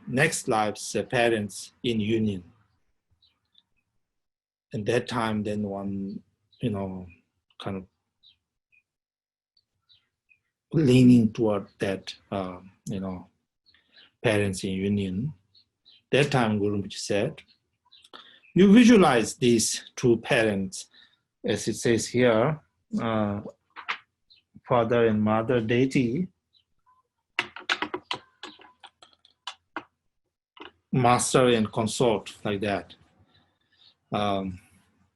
[SPEAKER 1] next life's parents in union. And that time, then one, kind of leaning toward that, parents in union. That time, Guru Rinpoche said, you visualize these two parents, as it says here, father and mother deity, master and consort, like that.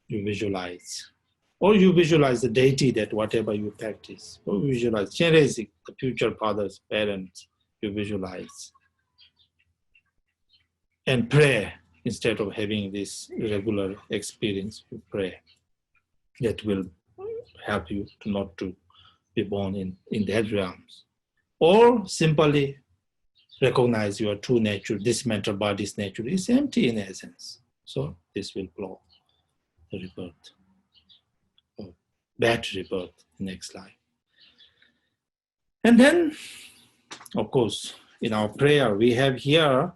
[SPEAKER 1] You visualize. Or you visualize the deity that whatever you practice. Or you visualize generally the future father's parents, you visualize. And pray, instead of having this regular experience, you pray. That will help you to not to be born in that realms. or simply recognize your true nature. This mental body's nature is empty in essence. So this will block the rebirth, or bad rebirth, next life. And then, of course, in our prayer, we have here,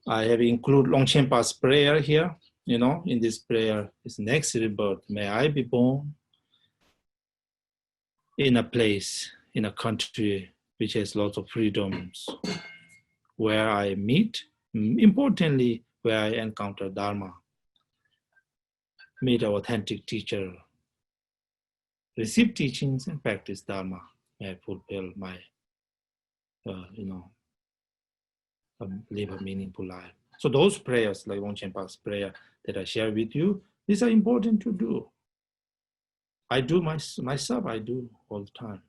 [SPEAKER 1] I have included Longchenpa's prayer here. In this prayer, is next rebirth, may I be born in a place, in a country which has lots of freedoms, where I meet, importantly, where I encounter Dharma, meet an authentic teacher, receive teachings and practice Dharma. May I fulfill my, live a meaningful life. So those prayers, like Longchenpa's prayer that I share with you, these are important to do. I do myself, I do all the time.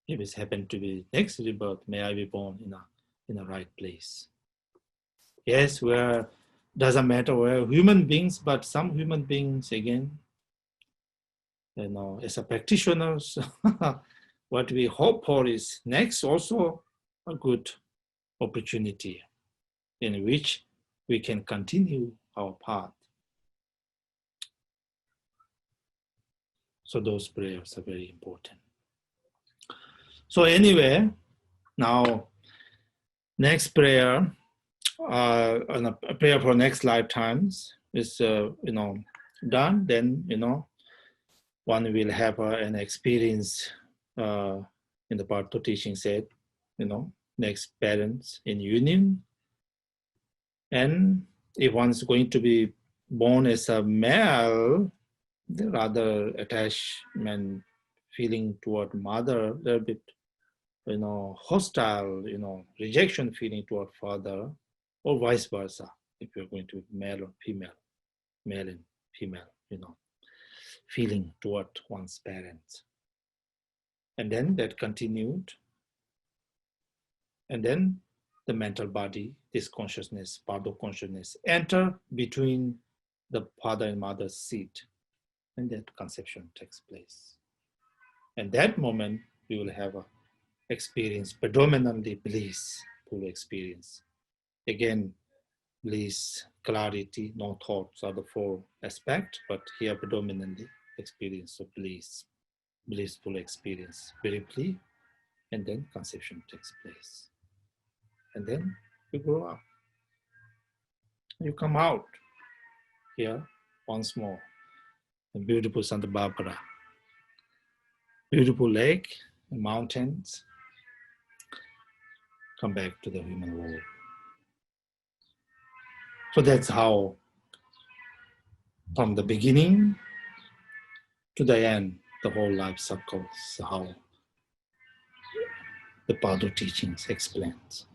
[SPEAKER 1] If it's happened to be next rebirth, may I be born in a right place. Yes, where doesn't matter where human beings, but some human beings again, as a practitioners, what we hope for is next also a good opportunity in which we can continue our path. So those prayers are very important. So anyway, now next prayer, a prayer for next lifetimes is done. Then one will have an experience in the Bardo teaching said, next parents in union. And if one's going to be born as a male, the rather attachment feeling toward mother, a little bit, hostile, rejection feeling toward father, or vice versa, if you're going to be male or female, male and female, feeling toward one's parents. And then that continued. And then the mental body, this consciousness, Bardo consciousness, enter between the father and mother's seat. And that conception takes place. And that moment, we will have a experience, predominantly blissful experience. Again, bliss, clarity, no thoughts are the four aspects, but here predominantly experience of bliss, blissful experience, briefly, and then conception takes place. And then you grow up. You come out here once more. A beautiful Santa Barbara, beautiful lake, mountains, come back to the human world. So that's how, from the beginning to the end, the whole life circles, how the Bardo teachings explains.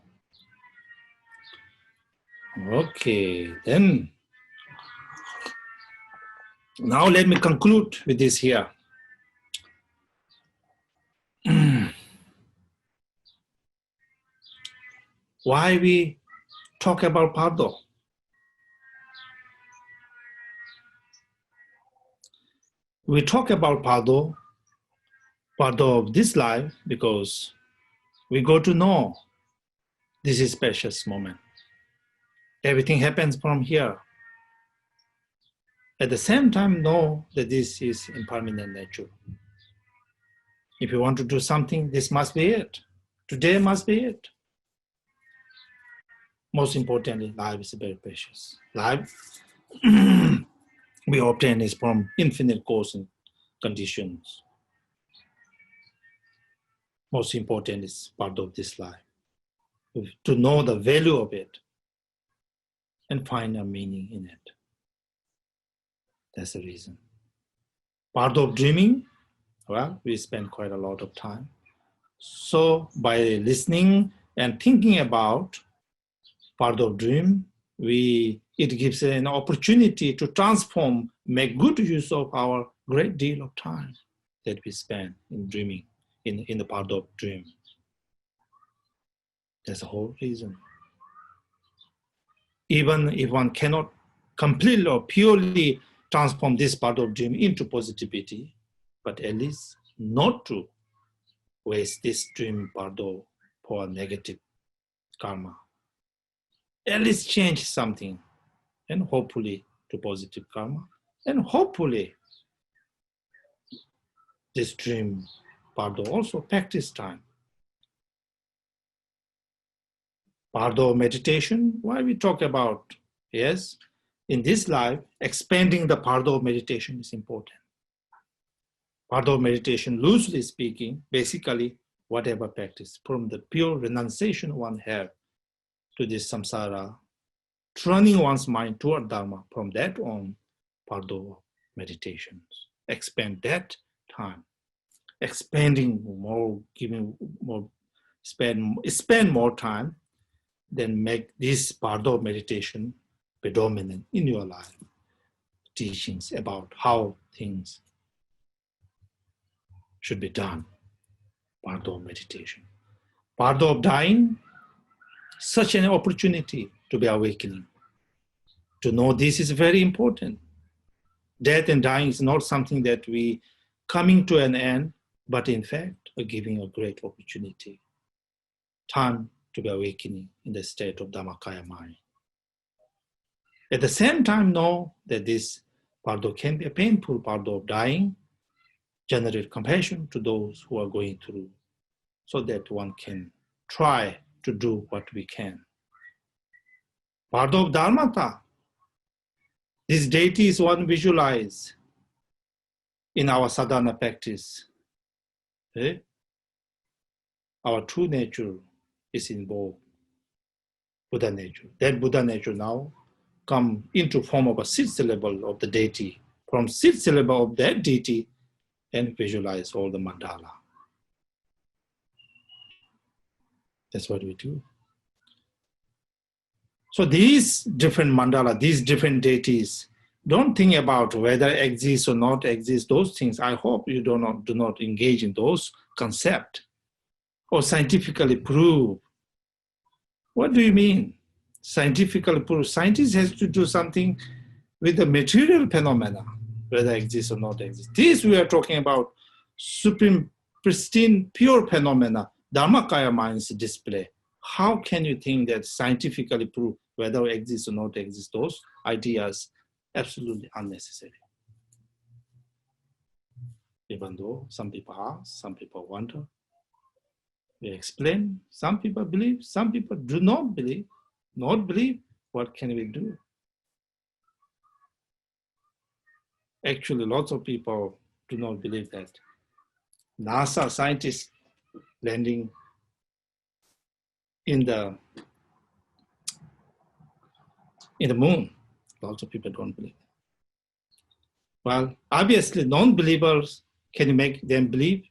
[SPEAKER 1] Okay, then, now let me conclude with this here. Why we talk about Bardo? We talk about Bardo of this life, because we go to know this is precious moment. Everything happens from here. At the same time, know that this is impermanent nature. If you want to do something, this must be it. Today must be it. Most importantly, life is very precious. Life we obtain is from infinite cause and conditions. Most important is part of this life. To know the value of it and find a meaning in it. That's the reason. Part of dreaming, well, we spend quite a lot of time. So by listening and thinking about part of dream, it gives an opportunity to transform, make good use of our great deal of time that we spend in dreaming, in the part of dream. That's the whole reason. Even if one cannot completely or purely transform this part of dream into positivity, but at least not to waste this dream Bardo for negative karma. At least change something, and hopefully to positive karma, and hopefully this dream Bardo also practice time. Bardo meditation, why we talk about, yes, in this life, expanding the Bardo meditation is important. Bardo meditation, loosely speaking, basically whatever practice, from the pure renunciation one have to this samsara, turning one's mind toward Dharma, from that on, Bardo meditations. Expand that time, expanding more, giving more, spend more time, then make this Bardo meditation predominant in your life. Teachings about how things should be done. Bardo meditation. Bardo of dying, such an opportunity to be awakening. To know this is very important. Death and dying is not something that we coming to an end, but in fact, giving a great opportunity. Time to be awakening in the state of Dhammakaya mind. At the same time, know that this Bardo can be a painful Bardo of dying, generate compassion to those who are going through, so that one can try to do what we can. Bardo of Dharmata, this deity is one visualize in our sadhana practice. Our true nature is involved, Buddha nature. That Buddha nature now come into form of a sixth syllable of the deity. From sixth syllable of that deity, and visualize all the mandala. That's what we do. So these different mandala, these different deities, don't think about whether exist or not exist, those things. I hope you do not engage in those concepts or scientifically prove. What do you mean? Scientifically prove. Scientists has to do something with the material phenomena, whether exist or not exist. This we are talking about supreme, pristine, pure phenomena, Dharmakaya mind's display. How can you think that scientifically prove whether exist or not exist? Those ideas absolutely unnecessary. Even though some people ask, some people wonder, we explain, some people believe, some people do not believe. Not believe, what can we do? Actually, lots of people do not believe that NASA scientists landing in the moon. Lots of people don't believe. Well, obviously, non-believers, can you make them believe?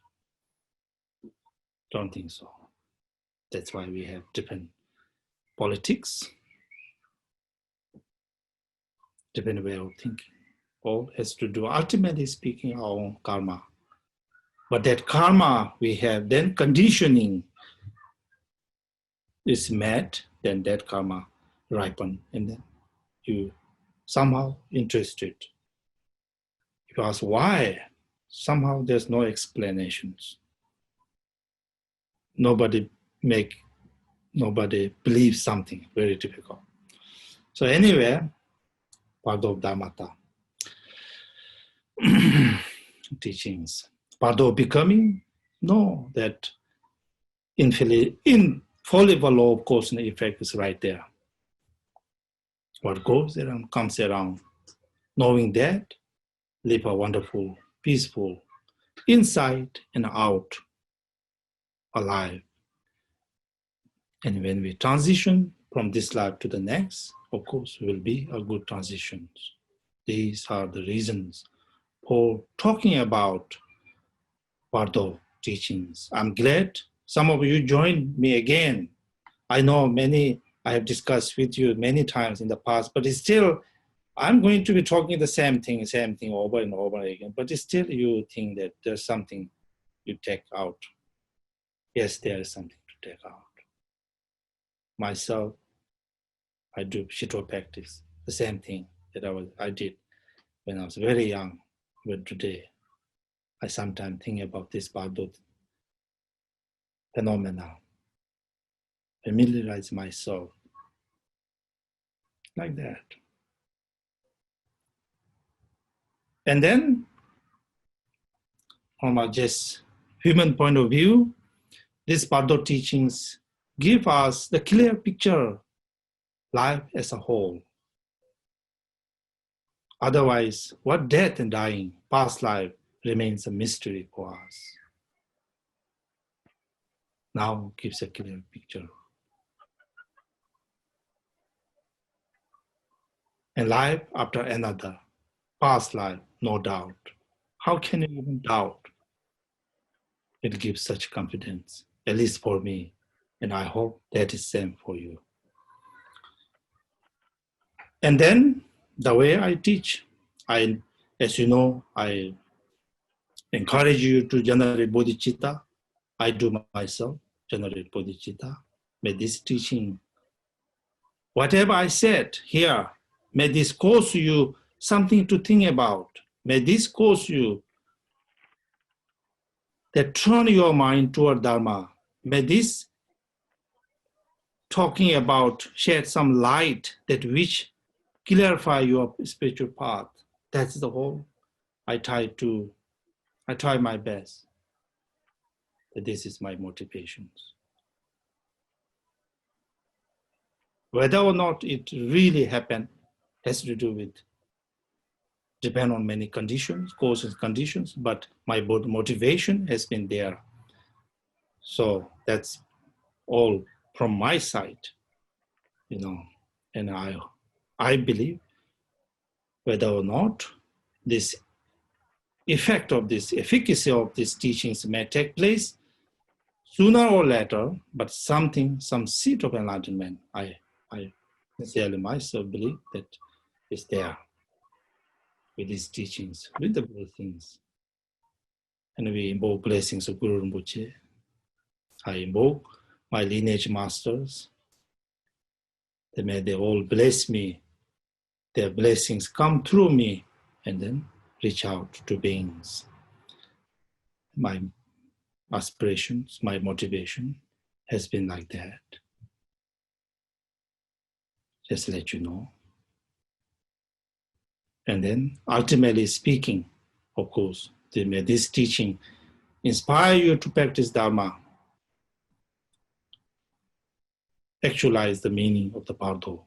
[SPEAKER 1] Don't think so. That's why we have different politics, different way of thinking. All has to do, ultimately speaking, our own karma. But that karma we have, then conditioning is met, then that karma ripen, and then you somehow interested. If you ask why, somehow there's no explanations. Nobody believes something, very difficult. So anyway, Bardo of Dharmata teachings. Bardo of becoming, no, that infallible law of cause and effect is right there. What goes around comes around. Knowing that, live a wonderful, peaceful, inside and out, alive. And when we transition from this life to the next, of course, will be a good transition. These are the reasons for talking about Bardo teachings. I'm glad some of you joined me again. I know many, I have discussed with you many times in the past, but it's still, I'm going to be talking the same thing over and over again, but it's still you think that there's something you take out. Yes, there is something to take out. Myself, I do Shito practice, the same thing that I did when I was very young, but today I sometimes think about this Bardo phenomena, familiarize myself like that. And then, from a just human point of view, these Bardo teachings give us the clear picture, life as a whole. Otherwise, what death and dying, past life, remains a mystery for us. Now gives a clear picture. And life after another, past life, no doubt. How can you even doubt? It gives such confidence, at least for me, and I hope that is same for you. And then the way I teach, as you know, I encourage you to generate bodhicitta. I do myself generate bodhicitta. May this teaching, whatever I said here, may this cause you something to think about. May this cause you that turn your mind toward Dharma. May this talking about shed some light that which clarify your spiritual path. That's the whole. I try my best. That this is my motivations. Whether or not it really happened has to do with, depend on many conditions, causes, conditions, but my motivation has been there. So that's all from my side, and I believe whether or not this effect of this, efficacy of these teachings may take place sooner or later, but some seed of enlightenment, I sincerely myself believe that is there with these teachings, with the blessings. And we invoke blessings of Guru Rinpoche. I invoke my lineage masters. May they all bless me. Their blessings come through me and then reach out to beings. My aspirations, my motivation has been like that. Just let you know. And then ultimately speaking, of course, may this teaching inspire you to practice Dharma, actualize the meaning of the Bardo.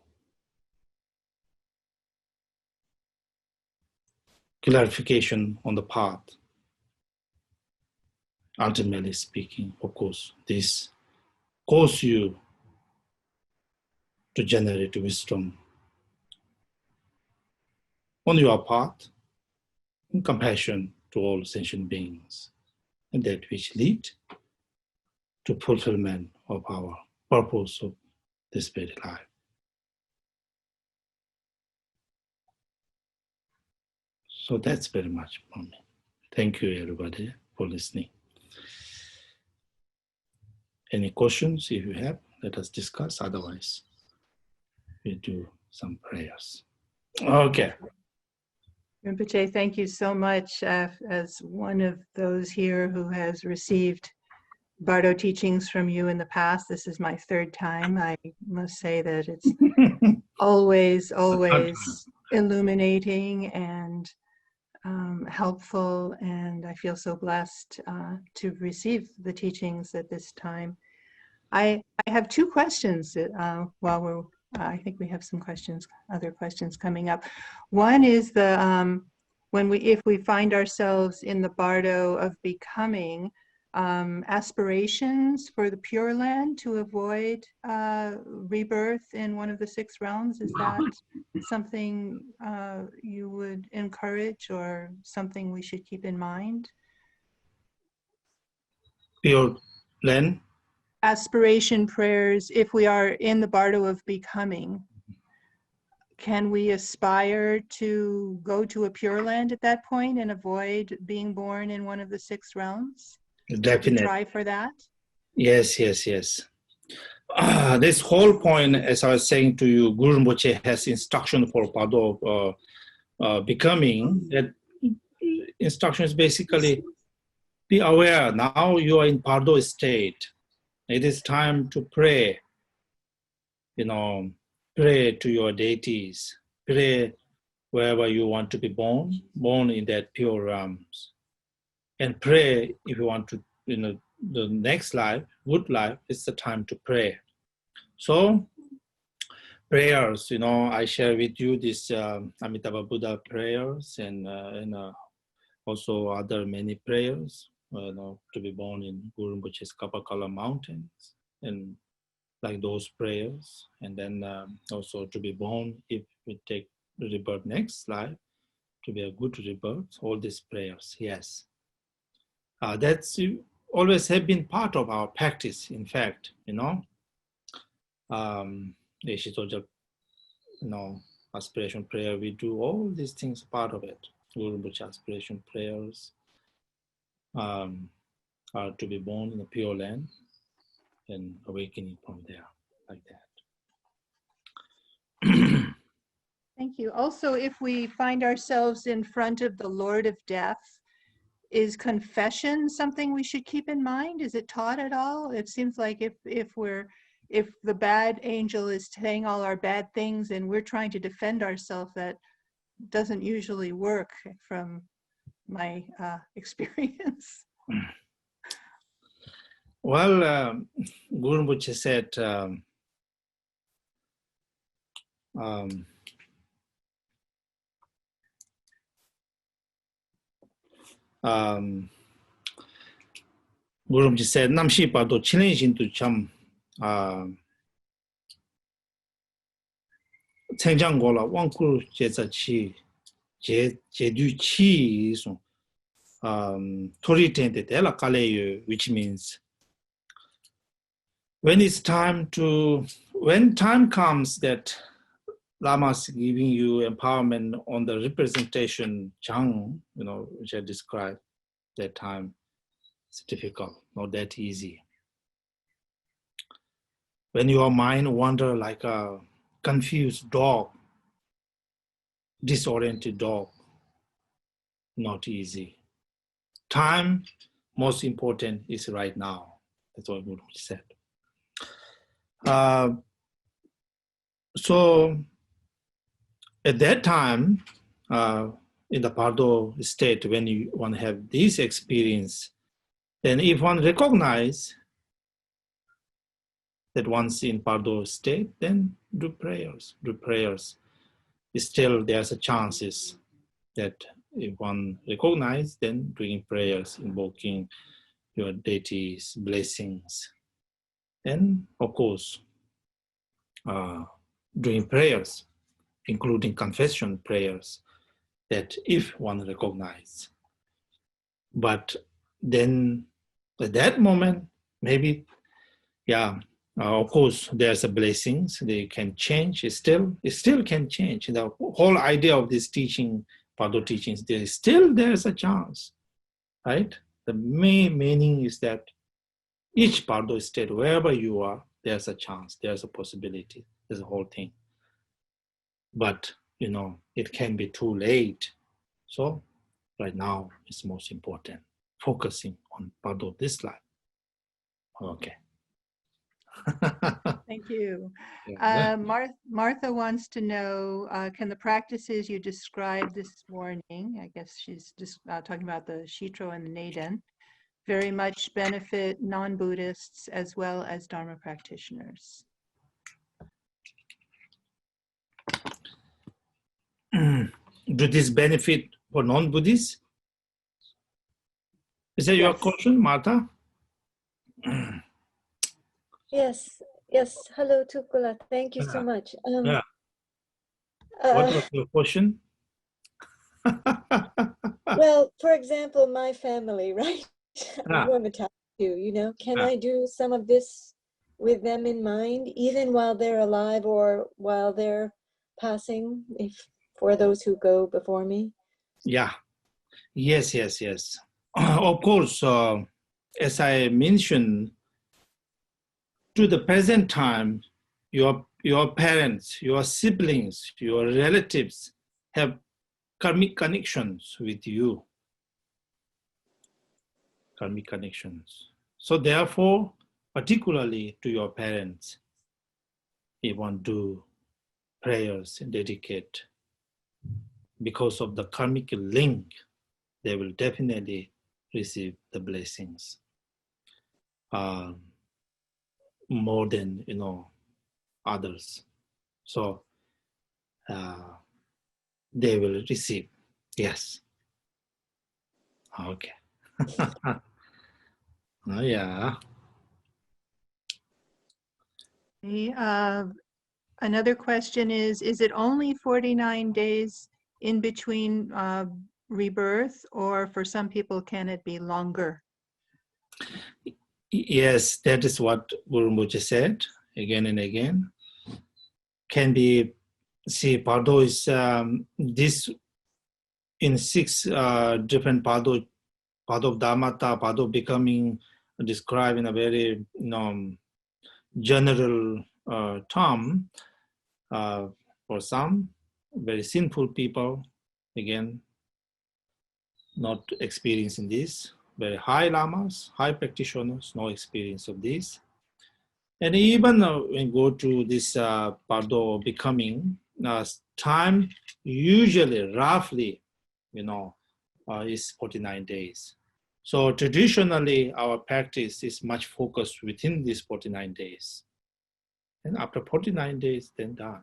[SPEAKER 1] Clarification on the path. Ultimately speaking, of course, this cause you to generate wisdom on your path and compassion to all sentient beings, and that which lead to fulfillment of our purpose of this very life. So that's very much for me. Thank you, everybody, for listening. Any questions, if you have, let us discuss. Otherwise, we do some prayers. Okay.
[SPEAKER 2] Rinpoche, thank you so much. As one of those here who has received Bardo teachings from you in the past, this is my third time. I must say that it's always illuminating and helpful, and I feel so blessed to receive the teachings at this time. I have two questions that, I think we have some questions, other questions coming up. One is the if we find ourselves in the Bardo of becoming, aspirations for the Pure Land to avoid rebirth in one of the 6 realms. Is that something you would encourage, or something we should keep in mind?
[SPEAKER 1] Pure Land?
[SPEAKER 2] Aspiration prayers, if we are in the Bardo of becoming, can we aspire to go to a Pure Land at that point and avoid being born in one of the 6 realms?
[SPEAKER 1] Definitely.
[SPEAKER 2] Try for that?
[SPEAKER 1] Yes. This whole point, as I was saying to you, Guru Rinpoche has instruction for Bardo becoming. That instruction is basically, be aware, now you are in Bardo state. It is time to pray, pray to your deities, pray wherever you want to be born in that pure realms. And pray if you want to, the next life, good life, it's the time to pray. So prayers, I share with you this Amitabha Buddha prayers and also other many prayers, to be born in Guru Rinpoche's Kapakala mountains and like those prayers. And then also to be born, if we take the rebirth next life, to be a good rebirth, all these prayers, yes. That's always have been part of our practice, in fact, Ishitoja, aspiration prayer, we do all these things part of it. Guru Rinpoche aspiration prayers are to be born in a pure land and awakening from there, like that.
[SPEAKER 2] Thank you. Also, if we find ourselves in front of the Lord of Death, is confession something we should keep in mind? Is it taught at all? It seems like if the bad angel is saying all our bad things and we're trying to defend ourselves, that doesn't usually work from my experience.
[SPEAKER 1] Well, Guru Rinpoche said, Guru Rinpoche said, Namshi Bardo challenge into cham Gola Wankur Jeza Chi Jedu Chi so Tori Tente Dela Kaleyu, which means when time comes that Lama's giving you empowerment on the representation Chang, which I described that time, it's difficult, not that easy. When your mind wander like a confused dog, disoriented dog, not easy. Time, most important, is right now. That's what Guru said. So at that time, in the Bardo state, when you want to have this experience, then if one recognize that one's in Bardo state, then do prayers. Still, there's a chances that if one recognize, then doing prayers, invoking your deities, blessings, and of course, doing prayers, including confession prayers, that if one recognize. But then at that moment, maybe, of course, there's a blessings, they can change, it still can change. The whole idea of this teaching, Bardo teachings, there's a chance, right? The main meaning is that each Bardo state, wherever you are, there's a chance, there's a possibility, there's a whole thing. But, it can be too late. So right now, it's most important, focusing on Bardo this life. Okay.
[SPEAKER 2] Thank you.
[SPEAKER 1] Yeah.
[SPEAKER 2] Martha wants to know, can the practices you described this morning, I guess she's just talking about the Shitro and the Naden, very much benefit non-Buddhists as well as Dharma practitioners?
[SPEAKER 1] Do this benefit for non-Buddhists? Is that your
[SPEAKER 3] Yes.
[SPEAKER 1] question, Martha?
[SPEAKER 3] Yes. Hello, Tukula. Thank you so much.
[SPEAKER 1] Yeah. What was your question?
[SPEAKER 3] Well, for example, my family, right?
[SPEAKER 1] Ah.
[SPEAKER 3] Who I'm attached to, can
[SPEAKER 1] Ah.
[SPEAKER 3] I do some of this with them in mind, even while they're alive or while they're passing, if for those who go before me?
[SPEAKER 1] Yeah. Yes. Of course, as I mentioned, to the present time, your parents, your siblings, your relatives have karmic connections with you. Karmic connections. So therefore, particularly to your parents, you want to do prayers and dedicate, because of the karmic link, they will definitely receive the blessings more than others. So they will receive. Yes. Okay. Oh, yeah.
[SPEAKER 2] Another question is it only 49 days in between rebirth, or for some people can it be longer?
[SPEAKER 1] Yes, that is what Guru Rinpoche said again and again. Can be, see, Bardo is this in 6 different Bardo of Dharmata, Bardo becoming described in a very general term for some very sinful people, again, not experiencing this. Very high lamas, high practitioners, no experience of this. And even when go to this Bardo becoming, time usually roughly, is 49 days. So traditionally, our practice is much focused within these 49 days. And after 49 days, then done.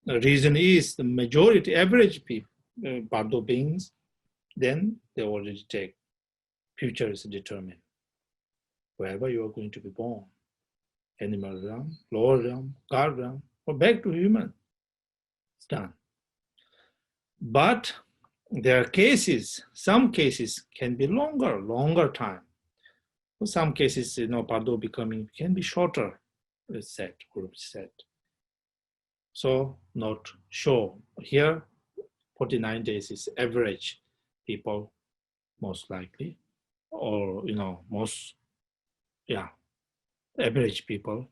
[SPEAKER 1] The reason is the majority, average people, Bardo beings, then they already take, future is determined. Wherever you are going to be born, animal realm, lower realm, God realm, or back to human, it's done. But there are cases, some cases can be longer time. For some cases, Bardo becoming can be shorter, it's said, group said. So not sure. Here, 49 days is average people, most likely, or most, average people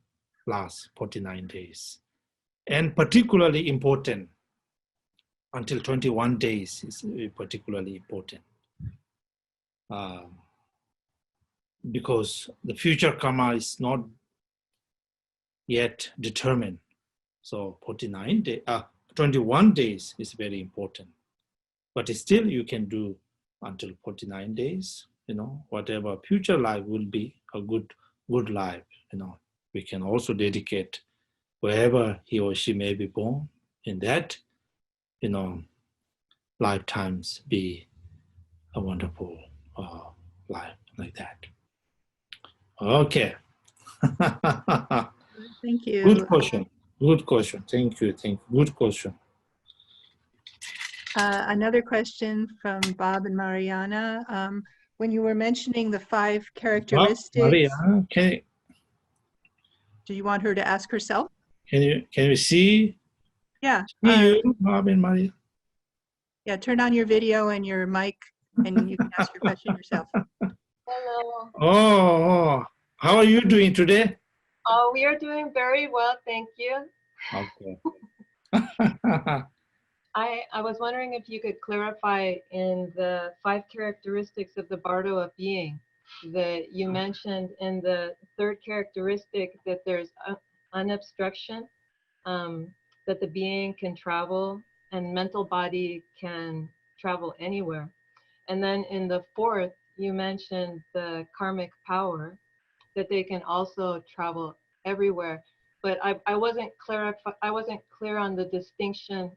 [SPEAKER 1] last 49 days. And particularly important, until 21 days is particularly important. Because the future karma is not yet determined. So 21 days is very important. But still you can do until 49 days, whatever future life will be a good life, we can also dedicate wherever he or she may be born in that, lifetimes be a wonderful life like that. Okay.
[SPEAKER 2] Thank you.
[SPEAKER 1] Good question. Good question. Thank you. Good question.
[SPEAKER 2] Another question from Bob and Mariana. When you were mentioning the 5 characteristics,
[SPEAKER 1] Maria, can
[SPEAKER 2] do you want her to ask herself?
[SPEAKER 1] you see?
[SPEAKER 2] Yeah.
[SPEAKER 1] See you, Bob and Maria.
[SPEAKER 2] Yeah, turn on your video and your mic, and you can ask your question yourself.
[SPEAKER 4] Hello.
[SPEAKER 1] Oh, how are you doing today?
[SPEAKER 4] Oh, we are doing very well, thank you.
[SPEAKER 1] Okay.
[SPEAKER 4] I was wondering if you could clarify in the 5 characteristics of the Bardo of being that you mentioned in the 3rd characteristic that there's unobstruction, that the being can travel and mental body can travel anywhere. And then in the 4th, you mentioned the karmic power, that they can also travel everywhere. But I wasn't clear on the distinction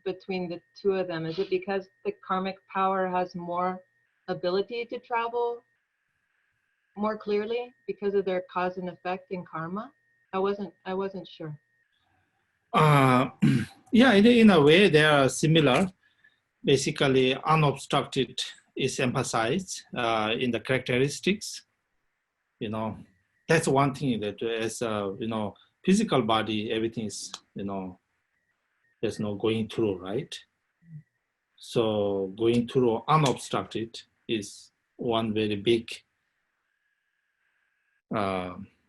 [SPEAKER 4] between the 2 of them. Is it because the karmic power has more ability to travel more clearly because of their cause and effect in karma? I wasn't sure.
[SPEAKER 1] Yeah, in a way they are similar. Basically, unobstructed is emphasized in the characteristics. That's one thing that as physical body, everything is there's no going through, right? So going through unobstructed is one very big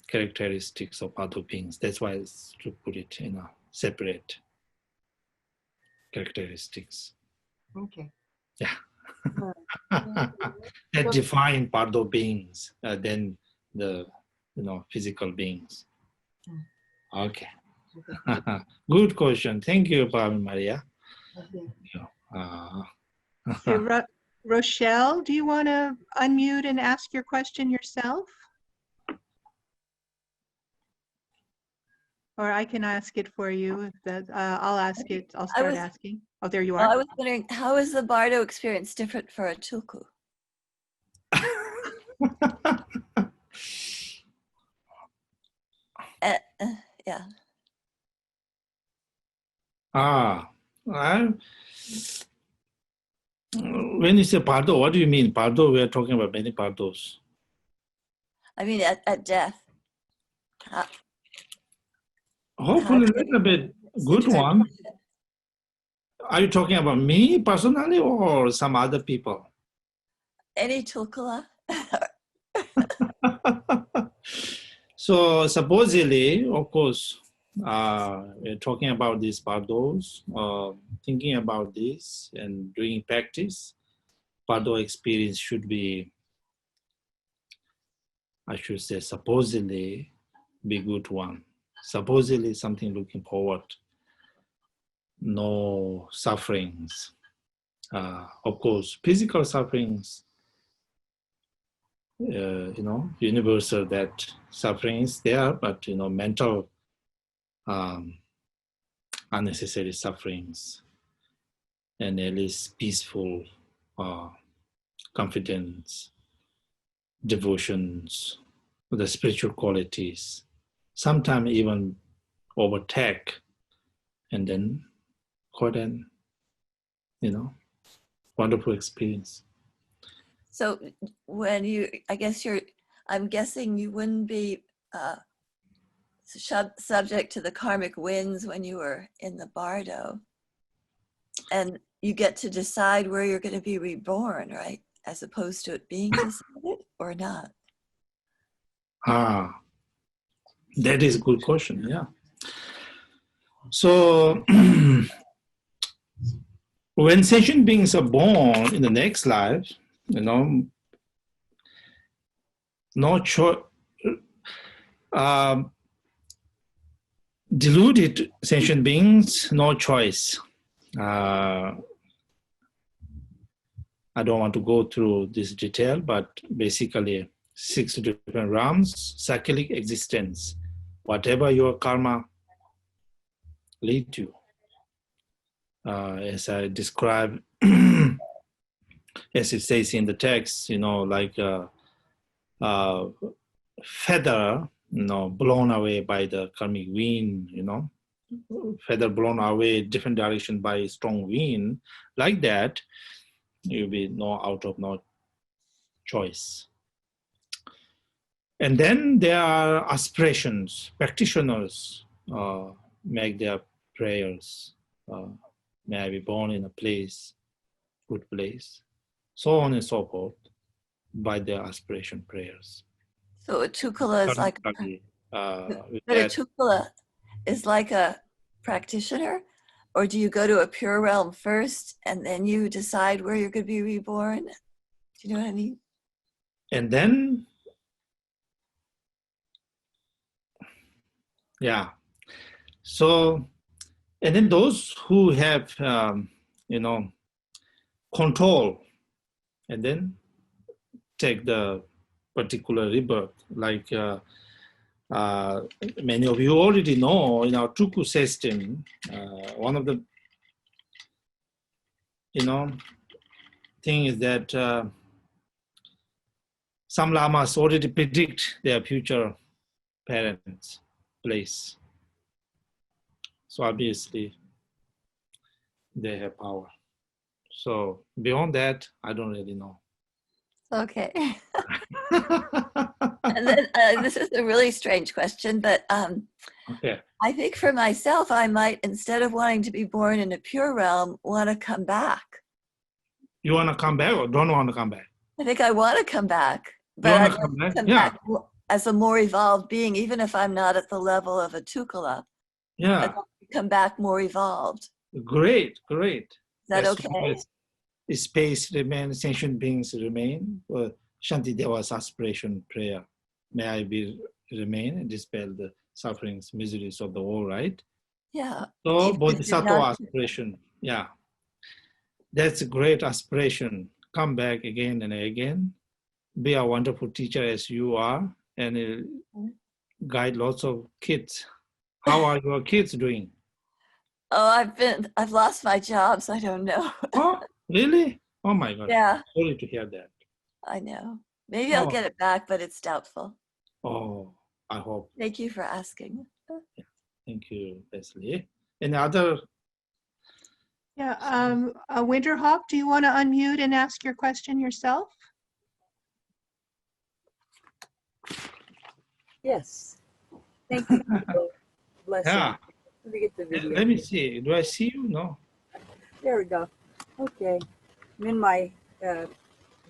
[SPEAKER 1] characteristics of other beings. That's why it's to put it in a separate characteristics.
[SPEAKER 4] Okay.
[SPEAKER 1] Yeah. That define Bardo beings, then the physical beings. Okay.
[SPEAKER 4] Okay.
[SPEAKER 1] Good question. Thank you, Maria.
[SPEAKER 4] Okay.
[SPEAKER 2] Hey, Rochelle, do you want to unmute and ask your question yourself? Or I can ask it for you. If that, I'll ask it. I'll start asking. Oh, there you are.
[SPEAKER 5] Well, I was wondering, how is the Bardo experience different for a Tulku? Yeah.
[SPEAKER 1] When you say Bardo, what do you mean? Bardo, we are talking about many Bardos.
[SPEAKER 5] I mean, at death.
[SPEAKER 1] Hopefully a little bit good one. Are you talking about me personally or some other people?
[SPEAKER 5] Any Tulkula?
[SPEAKER 1] So supposedly, of course, we're talking about these Bardos, thinking about this and doing practice. Bardo experience should be, I should say, supposedly be good one. Supposedly something looking forward. No sufferings. Of course, physical sufferings, universal, that suffering is there, but mental unnecessary sufferings, and at least peaceful confidence, devotions, the spiritual qualities, sometimes even overtake, and then quite an wonderful experience.
[SPEAKER 5] So when I'm guessing you wouldn't be subject to the karmic winds when you were in the Bardo. And you get to decide where you're going to be reborn, right? As opposed to it being decided or not.
[SPEAKER 1] That is a good question, yeah. So when sentient beings are born in the next life, no choice. Deluded sentient beings, no choice. I don't want to go through this detail, but basically 6 different realms, cyclic existence. Whatever your karma lead to. As I described, as it says in the text, like a feather, blown away by the karmic wind, feather blown away different direction by strong wind, like that, you'll be out of no choice. And then there are aspirations, practitioners make their prayers. May I be born in a place, good place, so on and so forth, by their aspiration prayers.
[SPEAKER 5] So a Tukula is like, but a Tukula is like a practitioner, or do you go to a pure realm first and then you decide where you're going to be reborn? Do you know what I mean?
[SPEAKER 1] And then, yeah. So, and then those who have, control, and then take the particular rebirth, like many of you already know in our Tulku system, one of the thing is that some lamas already predict their future parents' place. So obviously they have power. So beyond that, I don't really know.
[SPEAKER 5] Okay. And then this is a really strange question, but
[SPEAKER 1] okay.
[SPEAKER 5] I think for myself, I might, instead of wanting to be born in a pure realm, want to come back.
[SPEAKER 1] You want to come back or don't want to come back?
[SPEAKER 5] I think I want to come back, but I want to come back as a more evolved being, even if I'm not at the level of a Tukula.
[SPEAKER 1] Yeah.
[SPEAKER 5] I'd come back more evolved.
[SPEAKER 1] Great, great.
[SPEAKER 5] Is that okay?
[SPEAKER 1] Space remains, sentient beings remain. Shanti Deva's aspiration prayer. may I be remain and dispel the sufferings, miseries of the world, right?
[SPEAKER 5] Yeah.
[SPEAKER 1] So
[SPEAKER 5] If you did
[SPEAKER 1] bodhisattva
[SPEAKER 5] not-
[SPEAKER 1] aspiration, yeah, that's a great aspiration. Come back again and again. Be a wonderful teacher as you are, and guide lots of kids. How are your kids doing?
[SPEAKER 5] Oh, I've lost my job, so I don't know.
[SPEAKER 1] Oh, really? Oh my God.
[SPEAKER 5] Yeah,
[SPEAKER 1] Sorry to hear that.
[SPEAKER 5] I know. Maybe I'll
[SPEAKER 1] Oh.
[SPEAKER 5] get it back, but it's doubtful.
[SPEAKER 1] Oh, I hope.
[SPEAKER 5] Thank you for asking.
[SPEAKER 1] Thank you, Leslie. Any other?
[SPEAKER 2] Yeah, Winterhawk, do you want to unmute and ask your question yourself?
[SPEAKER 6] Yes. Thank you. Blessing.
[SPEAKER 1] Yeah.
[SPEAKER 6] Let me get the video.
[SPEAKER 1] Let me see. Do I see you? No.
[SPEAKER 6] There we go. Okay. I'm in my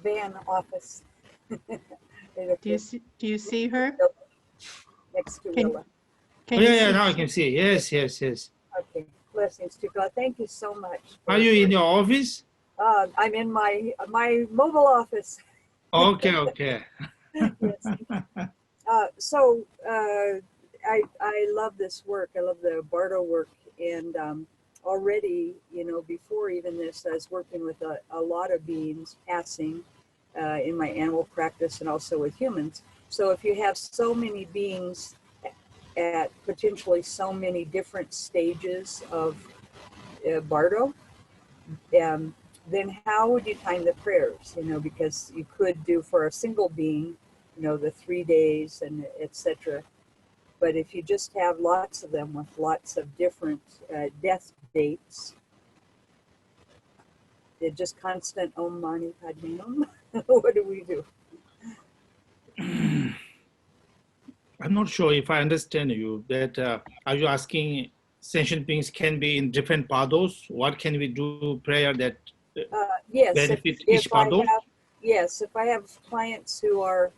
[SPEAKER 6] van office.
[SPEAKER 2] Do you see her?
[SPEAKER 6] Next to
[SPEAKER 2] Can-
[SPEAKER 6] Willa.
[SPEAKER 2] Can
[SPEAKER 1] Oh,
[SPEAKER 2] you
[SPEAKER 1] yeah,
[SPEAKER 2] see?
[SPEAKER 1] now I can see. Yes, yes, yes.
[SPEAKER 6] Okay. Blessings to God. Thank you so much.
[SPEAKER 1] Are you in your office?
[SPEAKER 6] I'm in my mobile office.
[SPEAKER 1] Okay, okay.
[SPEAKER 6] Yes. I love this work. I love the Bardo work, and already, before even this, I was working with a lot of beings passing in my animal practice and also with humans. So if you have so many beings at potentially so many different stages of Bardo, then how would you time the prayers? Because you could do for a single being, the 3 days and etc. But if you just have lots of them with lots of different death dates, they're just constant Om Mani Padme Hum. What do we do?
[SPEAKER 1] I'm not sure if I understand you. That are you asking sentient beings can be in different pados? What can we do prayer that
[SPEAKER 6] Yes,
[SPEAKER 1] benefit
[SPEAKER 6] if
[SPEAKER 1] each
[SPEAKER 6] I
[SPEAKER 1] pado?
[SPEAKER 6] have, yes, if I have clients who are,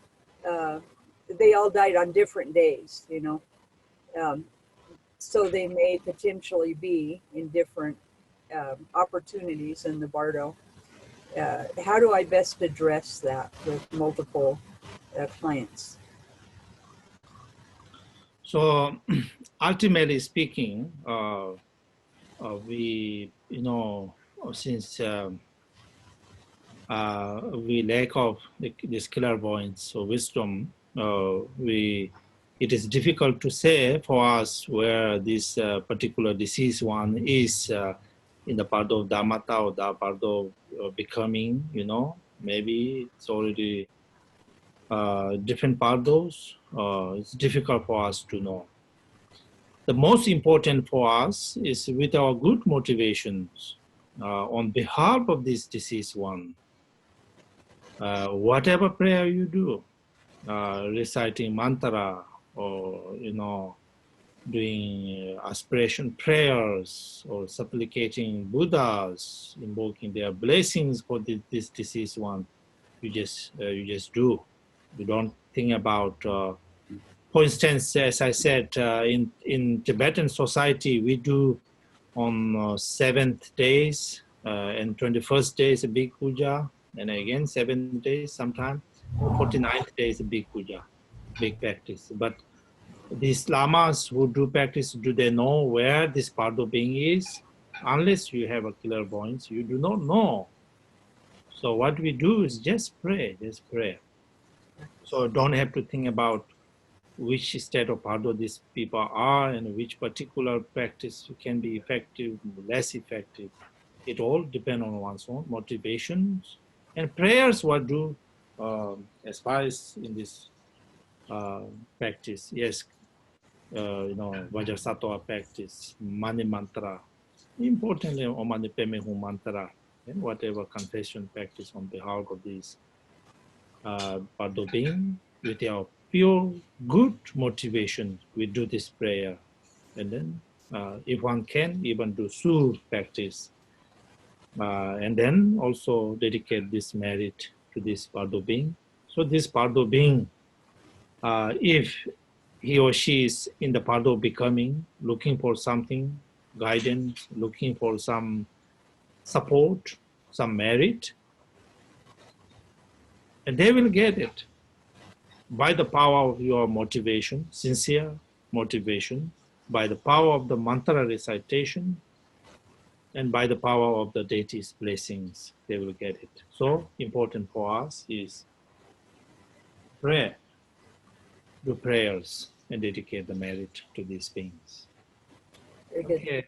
[SPEAKER 6] they all died on different days, so they may potentially be in different opportunities in the Bardo. How do I best address that with multiple clients?
[SPEAKER 1] So ultimately speaking, we, since we lack of this clairvoyance or wisdom, it is difficult to say for us where this particular disease one is in the part of Dharmata or the part of becoming, maybe it's already different pardos. It's difficult for us to know. The most important for us is with our good motivations on behalf of this deceased one, whatever prayer you do, reciting mantra or, doing aspiration prayers or supplicating Buddhas, invoking their blessings for this deceased one, you just do. You don't think about, for instance, as I said, in Tibetan society, we do on 7th days and 21st day is a big puja, and again 7 days sometime, 49th day is a big puja, big practice. But these lamas who do practice, do they know where this Bardo being is? Unless you have a clairvoyance, you do not know. So what we do is just pray. So don't have to think about which state of Bardo these people are and which particular practice can be effective, less effective. It all depends on one's own motivations. And prayers what do as far as in this practice. Yes, Vajrasattva practice, Mani mantra. Importantly, Om Mani Padme Hum mantra, and whatever confession practice on behalf of this Bardo being, with our pure good motivation, we do this prayer. And then if one can, even do sur practice. And then also dedicate this merit to this Bardo being. So this Bardo being, if he or she is in the Bardo becoming, looking for something, guidance, looking for some support, some merit, and they will get it. by the power of your motivation, sincere motivation, by the power of the mantra recitation, and by the power of the deity's blessings, they will get it. So important for us is pray, do prayers, and dedicate the merit to these beings.
[SPEAKER 6] Very good.
[SPEAKER 1] Okay.